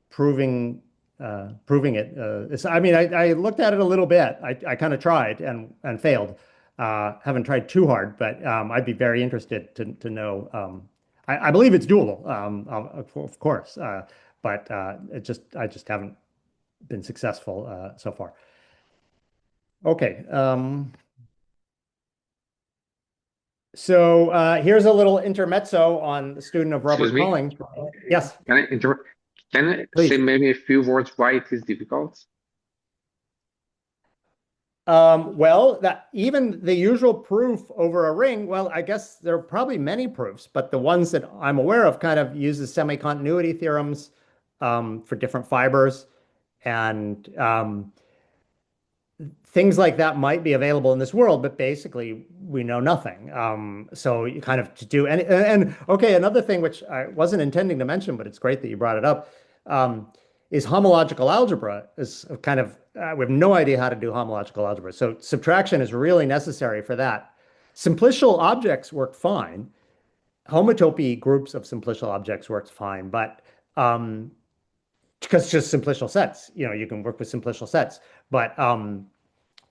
proving it, I mean, I looked at it a little bit. I kind of tried and failed. Haven't tried too hard, but I'd be very interested to know. I believe it's doable, of course, but I just haven't been successful so far. Okay. So here's a little intermezzo on the student of Robert Excuse me? Calling. Yes, Can I interrupt? Can I please. say maybe a few words why it is difficult? Well, that even the usual proof over a ring, well, I guess there are probably many proofs, but the ones that I'm aware of kind of uses semi-continuity theorems for different fibers. And things like that might be available in this world, but basically we know nothing. So you kind of to do and okay, another thing which I wasn't intending to mention, but it's great that you brought it up, is homological algebra is kind of we have no idea how to do homological algebra. So subtraction is really necessary for that. Simplicial objects work fine. Homotopy groups of simplicial objects works fine, but because just simplicial sets, you can work with simplicial sets, but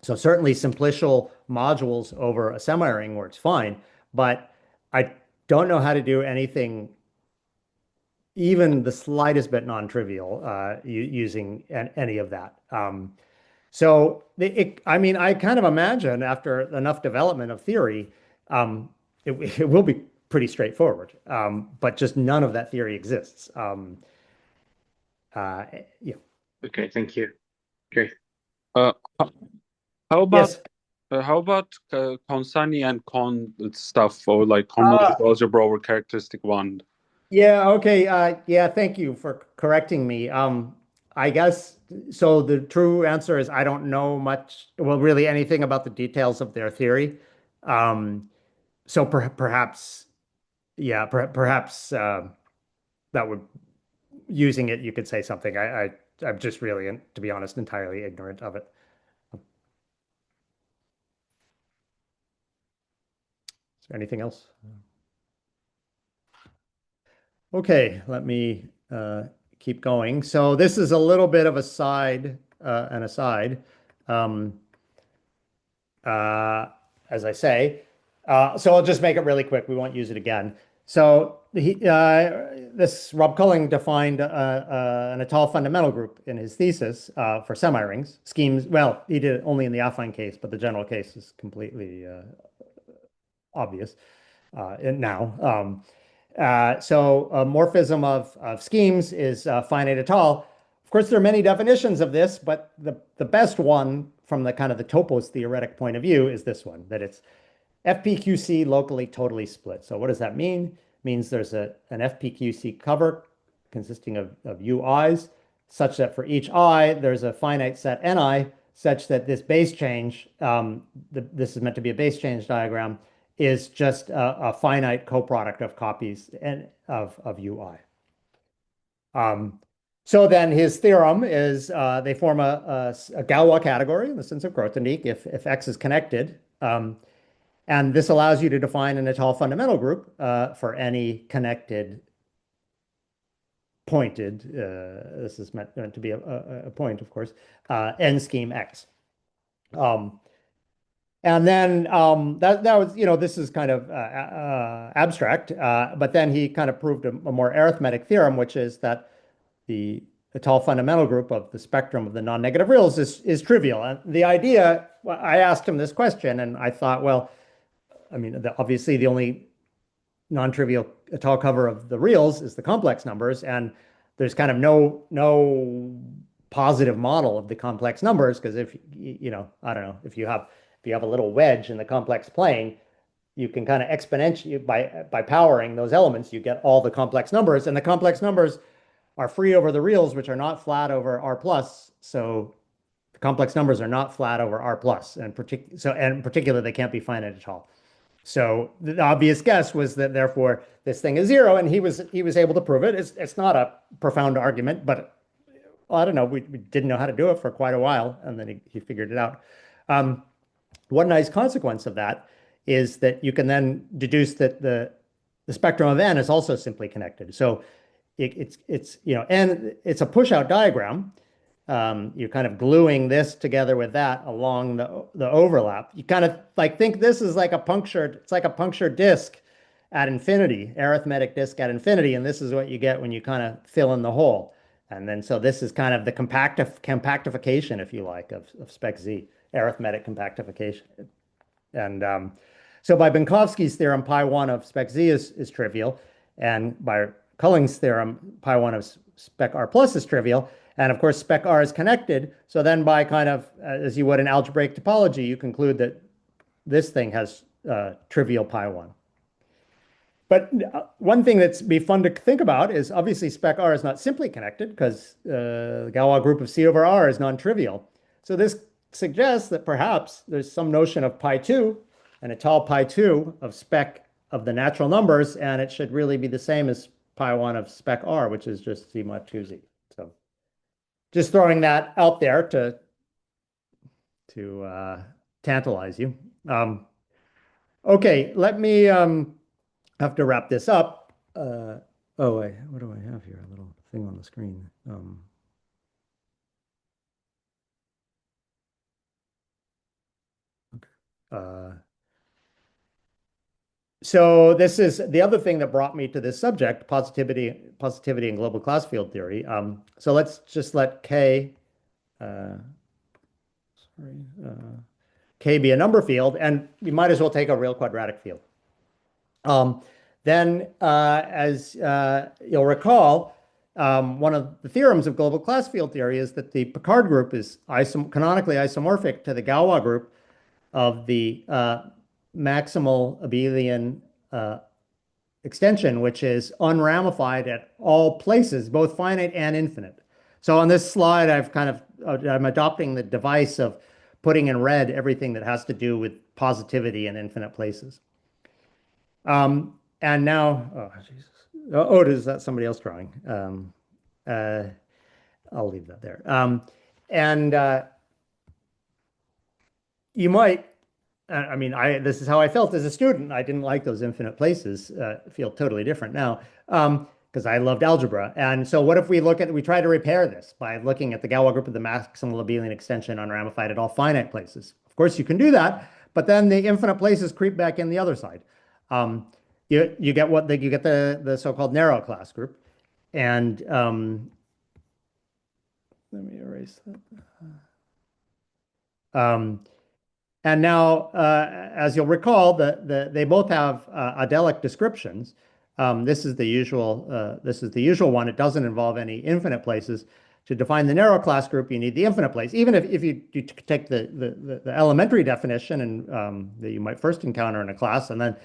so certainly simplicial modules over a semi-ring works fine, but I don't know how to do anything even the slightest bit non-trivial using any of that. So I mean, I kind of imagine after enough development of theory, it will be pretty straightforward, but just none of that theory exists. Yeah. Okay, thank you. Okay. Uh, how about Yes. Consani and Con stuff, or like homological algebra over characteristic one? Yeah, okay. Yeah, thank you for correcting me. I guess so the true answer is I don't know much, well, really anything about the details of their theory. So perhaps, yeah, perhaps that would using it, you could say something. I'm just really, to be honest, entirely ignorant of it. Is there anything else? Okay, let me keep going. So this is a little bit of a an aside. Um, uh, as I say. So I'll just make it really quick. We won't use it again. So this Rob Culling defined an Étale fundamental group in his thesis for semirings schemes. Well, he did it only in the affine case, but the general case is completely obvious now. So a morphism of schemes is finite Étale. Of course, there are many definitions of this, but the best one from the kind of the topos theoretic point of view is this one, that it's FPQC locally totally split. So what does that mean? It means there's an FPQC cover consisting of UIs, such that for each I, there's a finite set Ni, such that this base change, this is meant to be a base change diagram, is just a finite coproduct of copies of UI. So then his theorem is they form a Galois category in the sense of Grothendieck if X is connected. And this allows you to define an Étale fundamental group for any connected pointed, this is meant to be a point, of course, N scheme X. And then that was, this is kind of abstract, but then he kind of proved a more arithmetic theorem, which is that the Étale fundamental group of the spectrum of the non-negative reals is trivial. And the idea, I asked him this question, and I thought, well, I mean, obviously the only non-trivial Étale cover of the reals is the complex numbers, and there's kind of no positive model of the complex numbers because if I don't know, if you have a little wedge in the complex plane, you can kind of exponentially by powering those elements, you get all the complex numbers, and the complex numbers are free over the reals, which are not flat over R plus. So the complex numbers are not flat over R plus, and in particular, they can't be finite at all. So the obvious guess was that therefore this thing is zero, and he was able to prove it. It's not a profound argument, but well, I don't know. We didn't know how to do it for quite a while, and then he figured it out. One nice consequence of that is that you can then deduce that the spectrum of N is also simply connected. So it's N, it's a push-out diagram. You're kind of gluing this together with that along the overlap. You kind of like think this is like it's like a punctured disk at infinity, arithmetic disk at infinity, and this is what you get when you kind of fill in the hole. And then so this is kind of the compactification, if you like, of spec Z, arithmetic compactification. And so by Minkowski's theorem, pi1 of spec Z is trivial, and by Culling's theorem, pi1 of spec R plus is trivial. And of course, spec R is connected. So then by kind of, as you would in algebraic topology, you conclude that this thing has trivial pi1. But one thing that's be fun to think about is obviously spec R is not simply connected because the Galois group of C over R is non-trivial. So this suggests that perhaps there's some notion of pi2, an Étale pi2 of spec of the natural numbers, and it should really be the same as pi1 of spec R, which is just Z mod 2Z. So just throwing that out there to tantalize you. Okay, let me have to wrap this up. What do I have here? A little thing on the screen. So this is the other thing that brought me to this subject, positivity and global class field theory. So let's just let K, K be a number field, and you might as well take a real quadratic field. Then, as you'll recall, one of the theorems of global class field theory is that the Picard group is canonically isomorphic to the Galois group of the maximal abelian extension, which is unramified at all places, both finite and infinite. So on this slide, I'm adopting the device of putting in red everything that has to do with positivity in infinite places. And now, oh, Jesus. Oh, is that somebody else drawing? I'll leave that there. And you might, I mean, this is how I felt as a student. I didn't like those infinite places. Feel totally different now. because I loved algebra. And so what if we try to repair this by looking at the Galois group of the maximal abelian extension unramified at all finite places? Of course, you can do that, but then the infinite places creep back in the other side. You get the so-called narrow class group. And let me erase that. And now, as you'll recall, they both have adelic descriptions. This is the usual one. It doesn't involve any infinite places. To define the narrow class group, you need the infinite place. Even if you take the elementary definition and that you might first encounter in a class, and then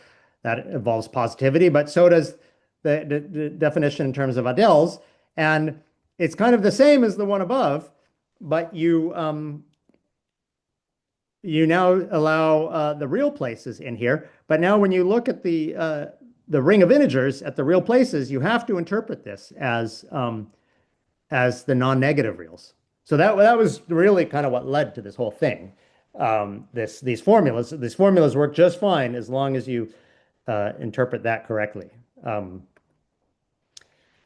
that involves positivity, but so does the definition in terms of adels. And it's kind of the same as the one above, but you now allow the real places in here. But now when you look at the ring of integers at the real places, you have to interpret this as the non-negative reals. So that was really kind of what led to this whole thing. These formulas work just fine as long as you interpret that correctly.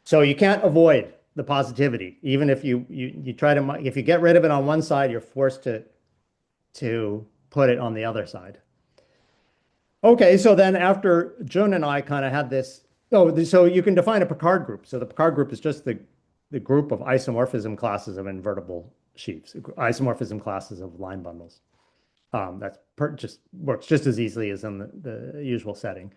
So you can't avoid the positivity, even if you try to, if you get rid of it on one side, you're forced to put it on the other side. Okay, so then after Jun and I kind of had this, so you can define a Picard group. So the Picard group is just the group of isomorphism classes of invertible sheaves, isomorphism classes of line bundles. Just works just as easily as in the usual setting.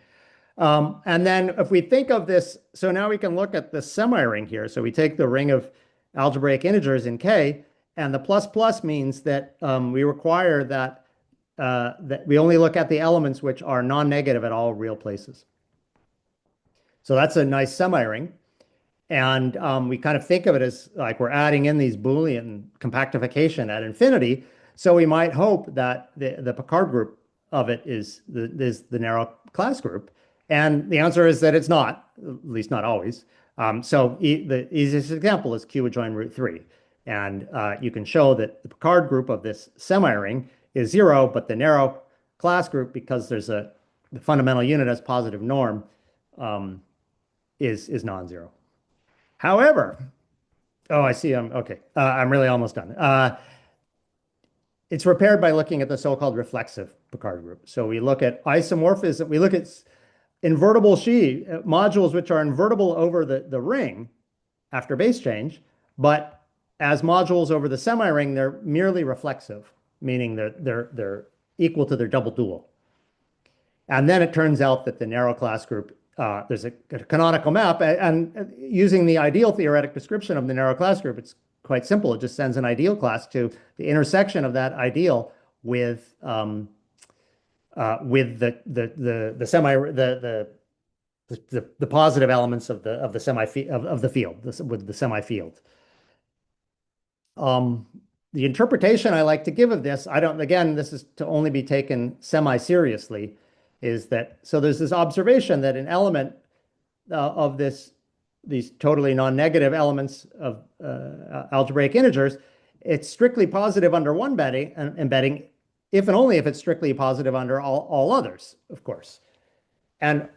And then if we think of this, so now we can look at the semiring here. So we take the ring of algebraic integers in K, and the plus plus means that we require that we only look at the elements which are non-negative at all real places. So that's a nice semiring. And we kind of think of it as like we're adding in these Boolean compactification at infinity. So we might hope that the Picard group of it is the narrow class group. And the answer is that it's not, at least not always. So the easiest example is Q adjoin root 3. And you can show that the Picard group of this semiring is 0, but the narrow class group, because there's the fundamental unit as positive norm, is non-zero. However, I see. Okay. I'm really almost done. It's repaired by looking at the so-called reflexive Picard group. So we look at isomorphism. We look at invertible sheaf modules which are invertible over the ring after base change, but as modules over the semiring, they're merely reflexive, meaning they're equal to their double dual. And then it turns out that the narrow class group, there's a canonical map, and using the ideal theoretic description of the narrow class group, it's quite simple. It just sends an ideal class to the intersection of that ideal with the positive elements of the field, with the semi field. The interpretation I like to give of this, again, this is to only be taken semi-seriously, is that, so there's this observation that an element of these totally non-negative elements of algebraic integers, it's strictly positive under one embedding, if and only if it's strictly positive under all others, of course. And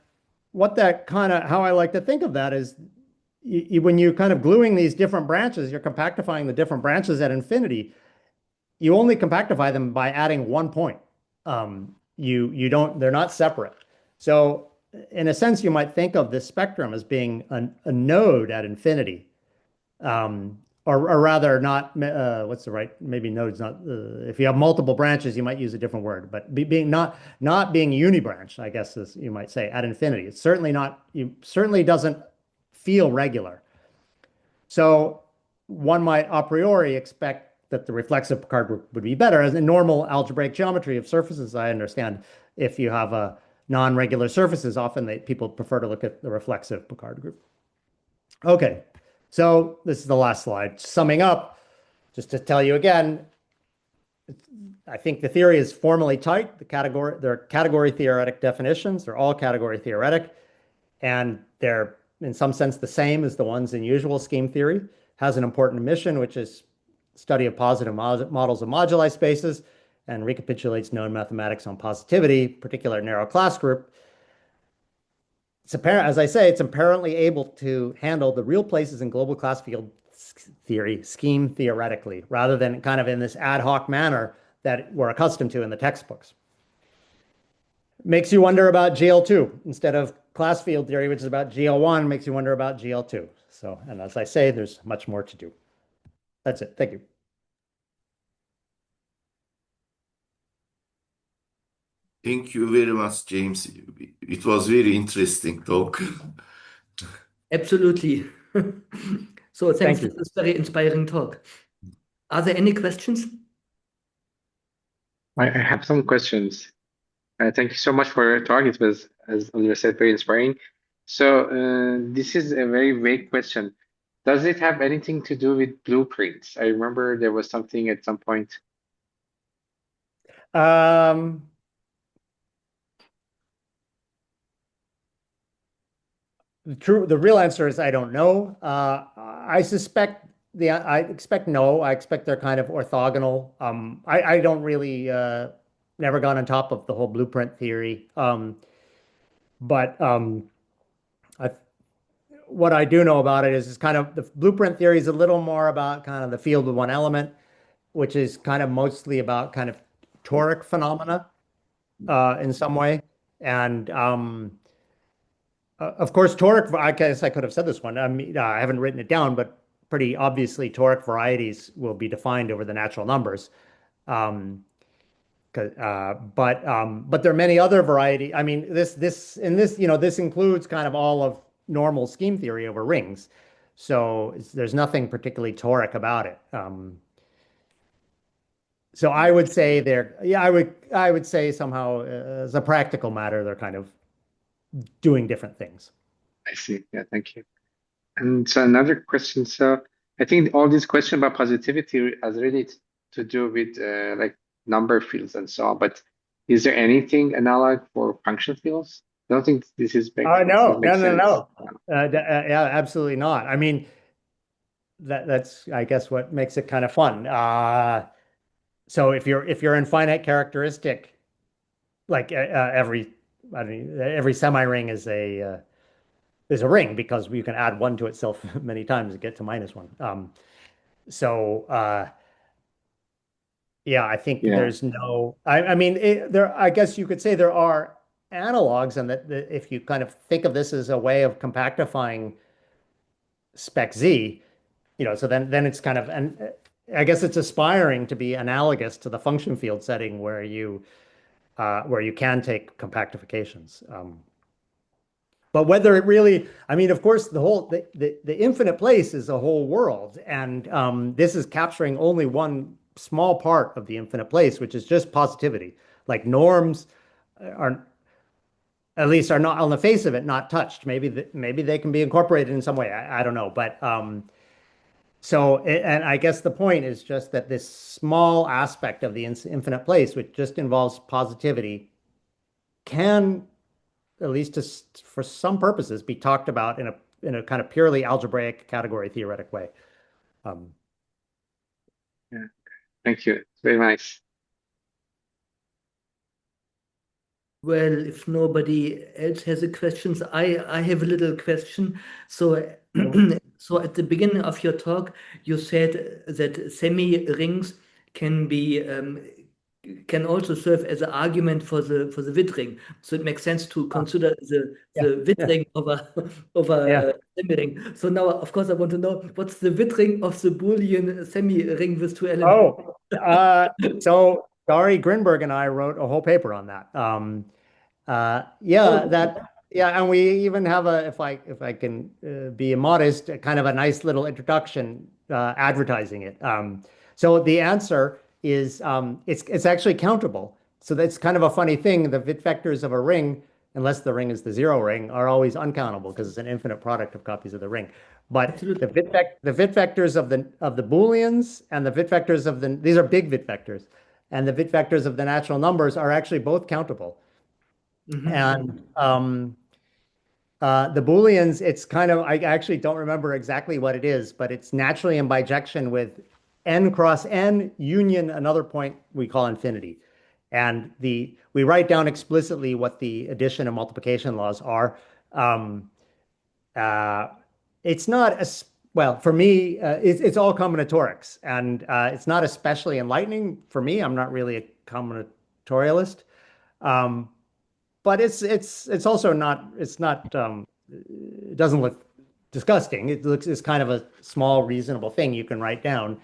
how I like to think of that is when you're kind of gluing these different branches, you're compactifying the different branches at infinity. You only compactify them by adding one point. They're not separate. So in a sense, you might think of this spectrum as being a node at infinity. Or rather not, what's the right, maybe node's not, if you have multiple branches, you might use a different word, but being not being unibranch, I guess, as you might say, at infinity. It's certainly doesn't feel regular. So one might a priori expect that the reflexive Picard group would be better. As in normal algebraic geometry of surfaces, I understand if you have a non-regular surfaces, often people prefer to look at the reflexive Picard group. Okay, so this is the last slide. Summing up, just to tell you again, I think the theory is formally tight. They're category theoretic definitions. They're all category theoretic, and they're in some sense the same as the ones in usual scheme theory. Has an important mission, which is study of positive models of moduli spaces, and recapitulates known mathematics on positivity, particular narrow class group. it's apparent, as I say, it's apparently able to handle the real places in global class field theory scheme theoretically, rather than kind of in this ad hoc manner that we're accustomed to in the textbooks. Makes you wonder about GL2 instead of class field theory, which is about GL1, makes you wonder about GL2. So, and as I say, there's much more to do. That's it. Thank you. Thank you very much, James. It was very interesting talk. Absolutely. So thanks Thank for you. this very inspiring talk. Are there any questions? I have some questions. Thank you so much for your talk. It was, as Oliver said, very inspiring. So, this is a very vague question. Does it have anything to do with blueprints? I remember there was something at some point. Um, the real answer is I don't know. I expect no. I expect they're kind of orthogonal. I don't really never gone on top of the whole blueprint theory. But I, what I do know about it is kind of the blueprint theory is a little more about kind of the field with one element, which is kind of mostly about kind of toric phenomena in some way. And of course, toric, I guess I could have said this one. I mean, I haven't written it down, but pretty obviously, toric varieties will be defined over the natural numbers. Um, but there are many other variety. I mean, this includes kind of all of normal scheme theory over rings. So there's nothing particularly toric about it. So I would say I would say somehow as a practical matter, they're kind of doing different things. I see. Yeah, thank you. And so another question. So I think all these questions about positivity has really to do with like number fields and so on. But is there anything analog for function fields? I don't think this No, makes sense. no. Yeah, absolutely not. I mean, that's I guess what makes it kind of fun. So if you're in finite characteristic, like I mean every semi-ring is a ring because you can add one to itself many times to get to minus one. So yeah, I think Yeah, there's no. I mean there. I guess you could say there are analogs, and that if you kind of think of this as a way of compactifying spec Z, so then it's kind of and I guess it's aspiring to be analogous to the function field setting where you can take compactifications. But whether it really, I mean, of course, the infinite place is a whole world, and this is capturing only one small part of the infinite place, which is just positivity. Like norms are at least are not on the face of it not touched. Maybe they can be incorporated in some way. I don't know, but and I guess the point is just that this small aspect of the infinite place, which just involves positivity, can at least for some purposes, be talked about in a kind of purely algebraic category theoretic way. Um, yeah. Thank you. It's very nice. Well, if nobody else has a questions, I have a little question. So, so at the beginning of your talk, you said that semi-rings can be can also serve as an argument for the Witt ring. So it makes sense to consider yeah, the Witt yeah, ring over yeah. semi-ring. So now, of course, I want to know what's the Witt ring of the Boolean semi-ring with two elements. Oh, so Dari Grinberg and I wrote a whole paper on that. Oh, Yeah, and we even have if I can be modest, a kind of a nice little introduction advertising it. So the answer is it's actually countable. So that's kind of a funny thing. The Witt vectors of a ring, unless the ring is the zero ring, are always uncountable because it's an infinite product of copies of the ring. But absolutely. the Witt vectors of the Booleans and the Witt vectors of these are big Witt vectors, and the Witt vectors of the natural numbers are actually both countable. And the Booleans, it's kind of, I actually don't remember exactly what it is, but it's naturally in bijection with n cross n union another point we call infinity. And we write down explicitly what the addition and multiplication laws are. Um, uh, it's not as well for me. It's all combinatorics, and it's not especially enlightening for me. I'm not really a combinatorialist, um, but it's also not. It's not. It doesn't look disgusting. It looks it's kind of a small, reasonable thing you can write down,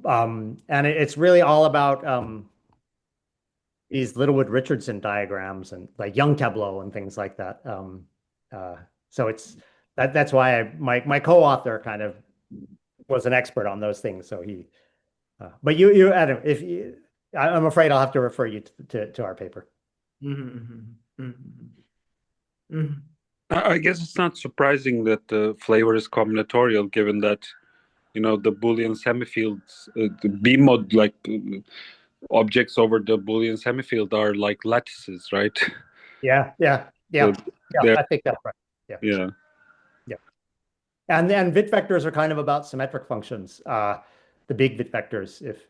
and it's really all about these Littlewood Richardson diagrams and like Young tableau and things like that. Uh, so it's that's why my co-author kind of was an expert on those things. So he, but you Adam, if you, I'm afraid I'll have to refer you to our paper. Mhm, mhm, mhm. I guess it's not surprising that the flavor is combinatorial, given that the Boolean semifields, the B mod like objects over the Boolean semifield are like lattices, right? Yeah. So Yeah. they're I think that's right. Yeah. yeah. Yeah. And then vit vectors are kind of about symmetric functions, the big vit vectors. If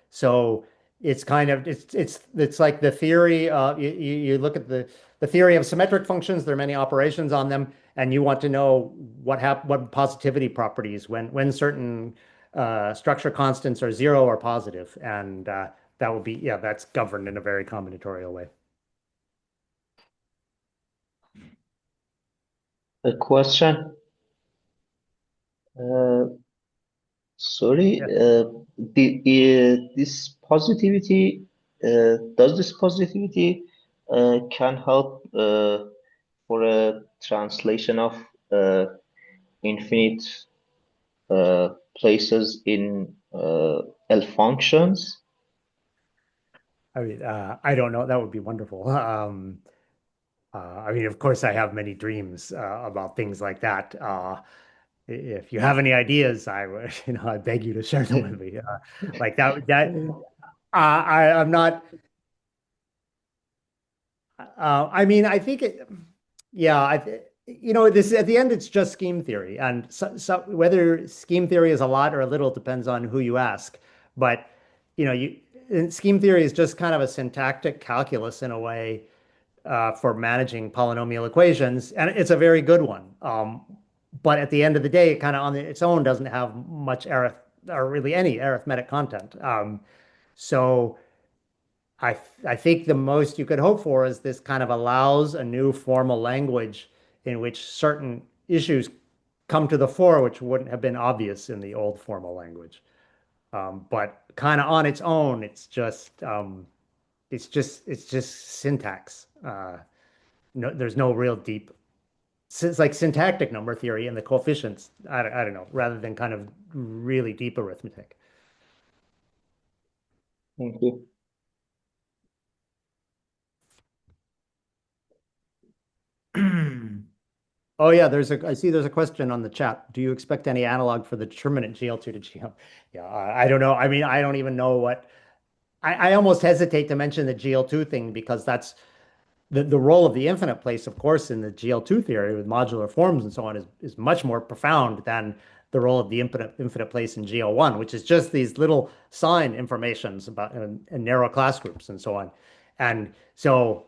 so, it's kind of it's like the theory. You look at the theory of symmetric functions. There are many operations on them, and you want to know what positivity properties when certain structure constants are zero or positive, and that will be that's governed in a very combinatorial way. A question. Uh, sorry. Yeah. This positivity. Does this positivity can help for a translation of infinite places in L functions? I mean, I don't know. That would be wonderful. I mean, of course, I have many dreams about things like that. If you have any ideas, I would, I beg you to share them with me. Like that. I'm not. I mean, I think it. Yeah, this at the end, it's just scheme theory, and whether scheme theory is a lot or a little depends on who you ask. But and scheme theory is just kind of a syntactic calculus in a way for managing polynomial equations, and it's a very good one. But at the end of the day, it kind of on its own doesn't have much arith or really any arithmetic content. So I think the most you could hope for is this kind of allows a new formal language in which certain issues come to the fore, which wouldn't have been obvious in the old formal language. But kind of on its own, it's just syntax. No, there's no real deep. It's like syntactic number theory and the coefficients. I don't know, rather than kind of really deep arithmetic. Thank you. Oh yeah, I see there's a question on the chat. Do you expect any analog for the determinant GL2 to GL? Yeah, I don't know. I mean, I don't even know what. I almost hesitate to mention the GL2 thing because that's the role of the infinite place, of course, in the GL2 theory with modular forms and so on is much more profound than the role of the infinite place in GL1, which is just these little sign informations about and narrow class groups and so on. And so,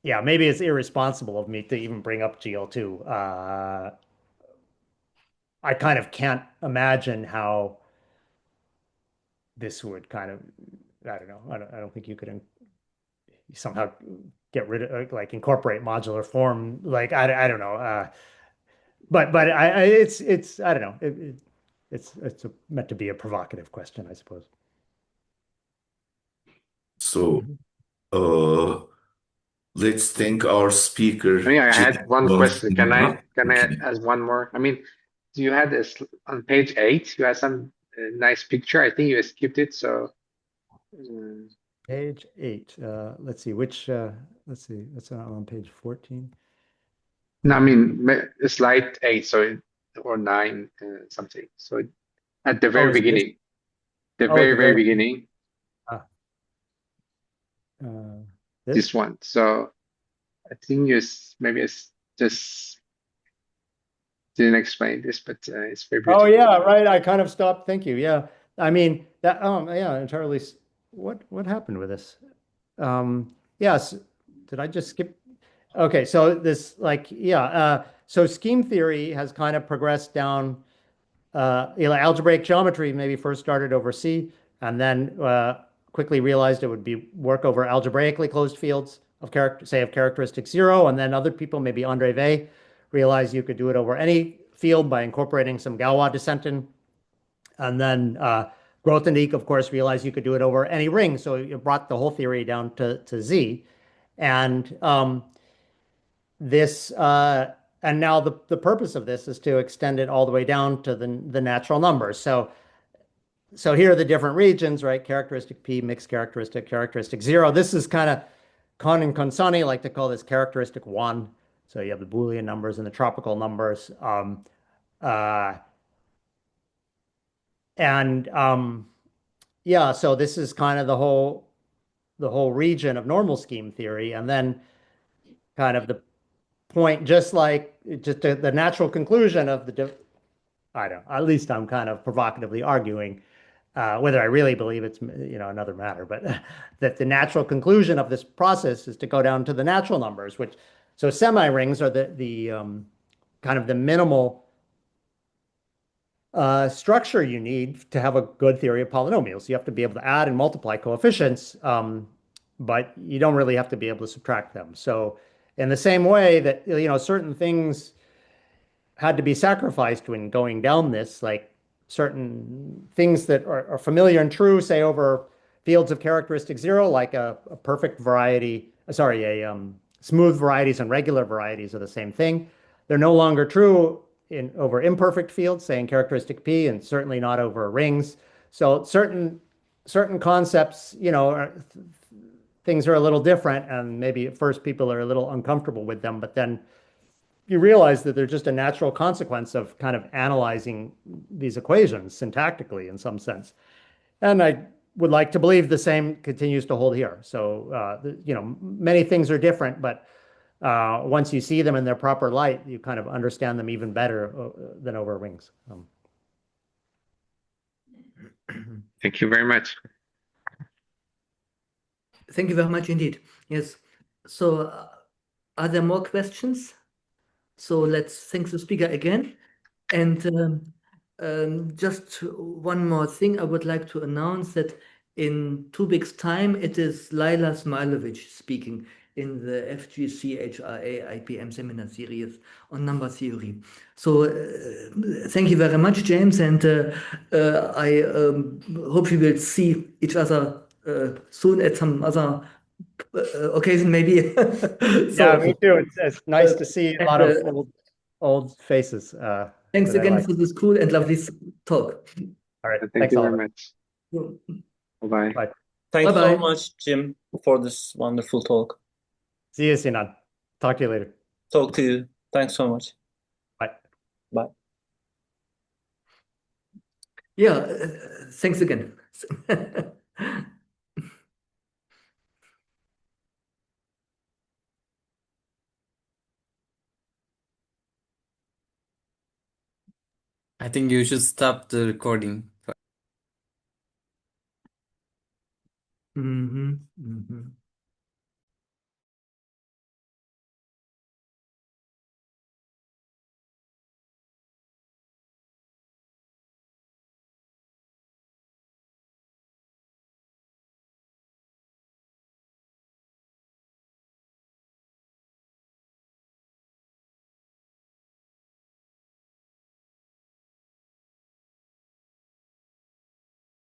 yeah, maybe it's irresponsible of me to even bring up GL2. I kind of can't imagine how this would kind of, I don't know. I don't think you could somehow get rid of like incorporate modular form. Like I don't know. But it's I don't know. It's meant to be a provocative question, I suppose. So, uh, let's thank our speaker, I mean, I James. had one question. Can I Okay. ask one more? I mean, you had this on page 8, you had some nice picture. I think you skipped it. So, Page 8. Let's see let's see. That's on page 14. no, I mean, slide 8, or 9, something. So at the Oh, very is it this? beginning, the Oh, at very, the very very beginning, uh, uh, this this? one. So I think maybe it's just didn't explain this, but it's very Oh beautiful. yeah, right. I kind of stopped. Thank you. Yeah. I mean that yeah, entirely what happened with this? Yes. Did I just skip? Okay, so this so scheme theory has kind of progressed down. Algebraic geometry maybe first started over C, and then quickly realized it would be work over algebraically closed fields of character, say of characteristic zero, and then other people, maybe Andre Weil, realized you could do it over any field by incorporating some Galois descent in, and then Grothendieck, of course, realized you could do it over any ring, so it brought the whole theory down to Z, and this and now the purpose of this is to extend it all the way down to the natural numbers. So here are the different regions, right? Characteristic P, mixed characteristic, characteristic zero. This is kind of Kohn and Consani like to call this characteristic one. So you have the Boolean numbers and the tropical numbers. Uh, and yeah, so this is kind of the whole region of normal scheme theory. And then kind of the point, just like just the natural conclusion of I don't know, at least I'm kind of provocatively arguing whether I really believe it's, another matter, but that the natural conclusion of this process is to go down to the natural numbers, so semirings are the kind of the minimal structure you need to have a good theory of polynomials. You have to be able to add and multiply coefficients, but you don't really have to be able to subtract them. So in the same way that, certain things had to be sacrificed when going down this, like certain things that are familiar and true, say over fields of characteristic zero, like a perfect variety, smooth varieties and regular varieties are the same thing. They're no longer true over imperfect fields, say in characteristic P, and certainly not over rings. So certain concepts, things are a little different, and maybe at first people are a little uncomfortable with them, but then you realize that they're just a natural consequence of kind of analyzing these equations syntactically in some sense. And I would like to believe the same continues to hold here. So, many things are different, but once you see them in their proper light, you kind of understand them even better than over rings. Thank you very much. Thank you very much indeed. Yes. So, are there more questions? So let's thank the speaker again. And just one more thing, I would like to announce that in 2 weeks' time, it is Laila Smilovic speaking in the FGCHRA IPM seminar series on number theory. So thank you very much, James, and I hope we will see each other soon at some other occasion, maybe. Yeah, me too. It's nice to see a lot of old faces. Thanks that I again like. for this cool and lovely talk. All right. Thank Thanks, you very Oliver. much. Bye-bye. Bye. Thanks so Bye-bye. much, Jim, for this wonderful talk. See you, Sinan. Talk to you later. Talk to you. Thanks so much. Bye. Bye. Yeah, thanks again. I think you should stop the recording. Mm-hmm. Mm-hmm.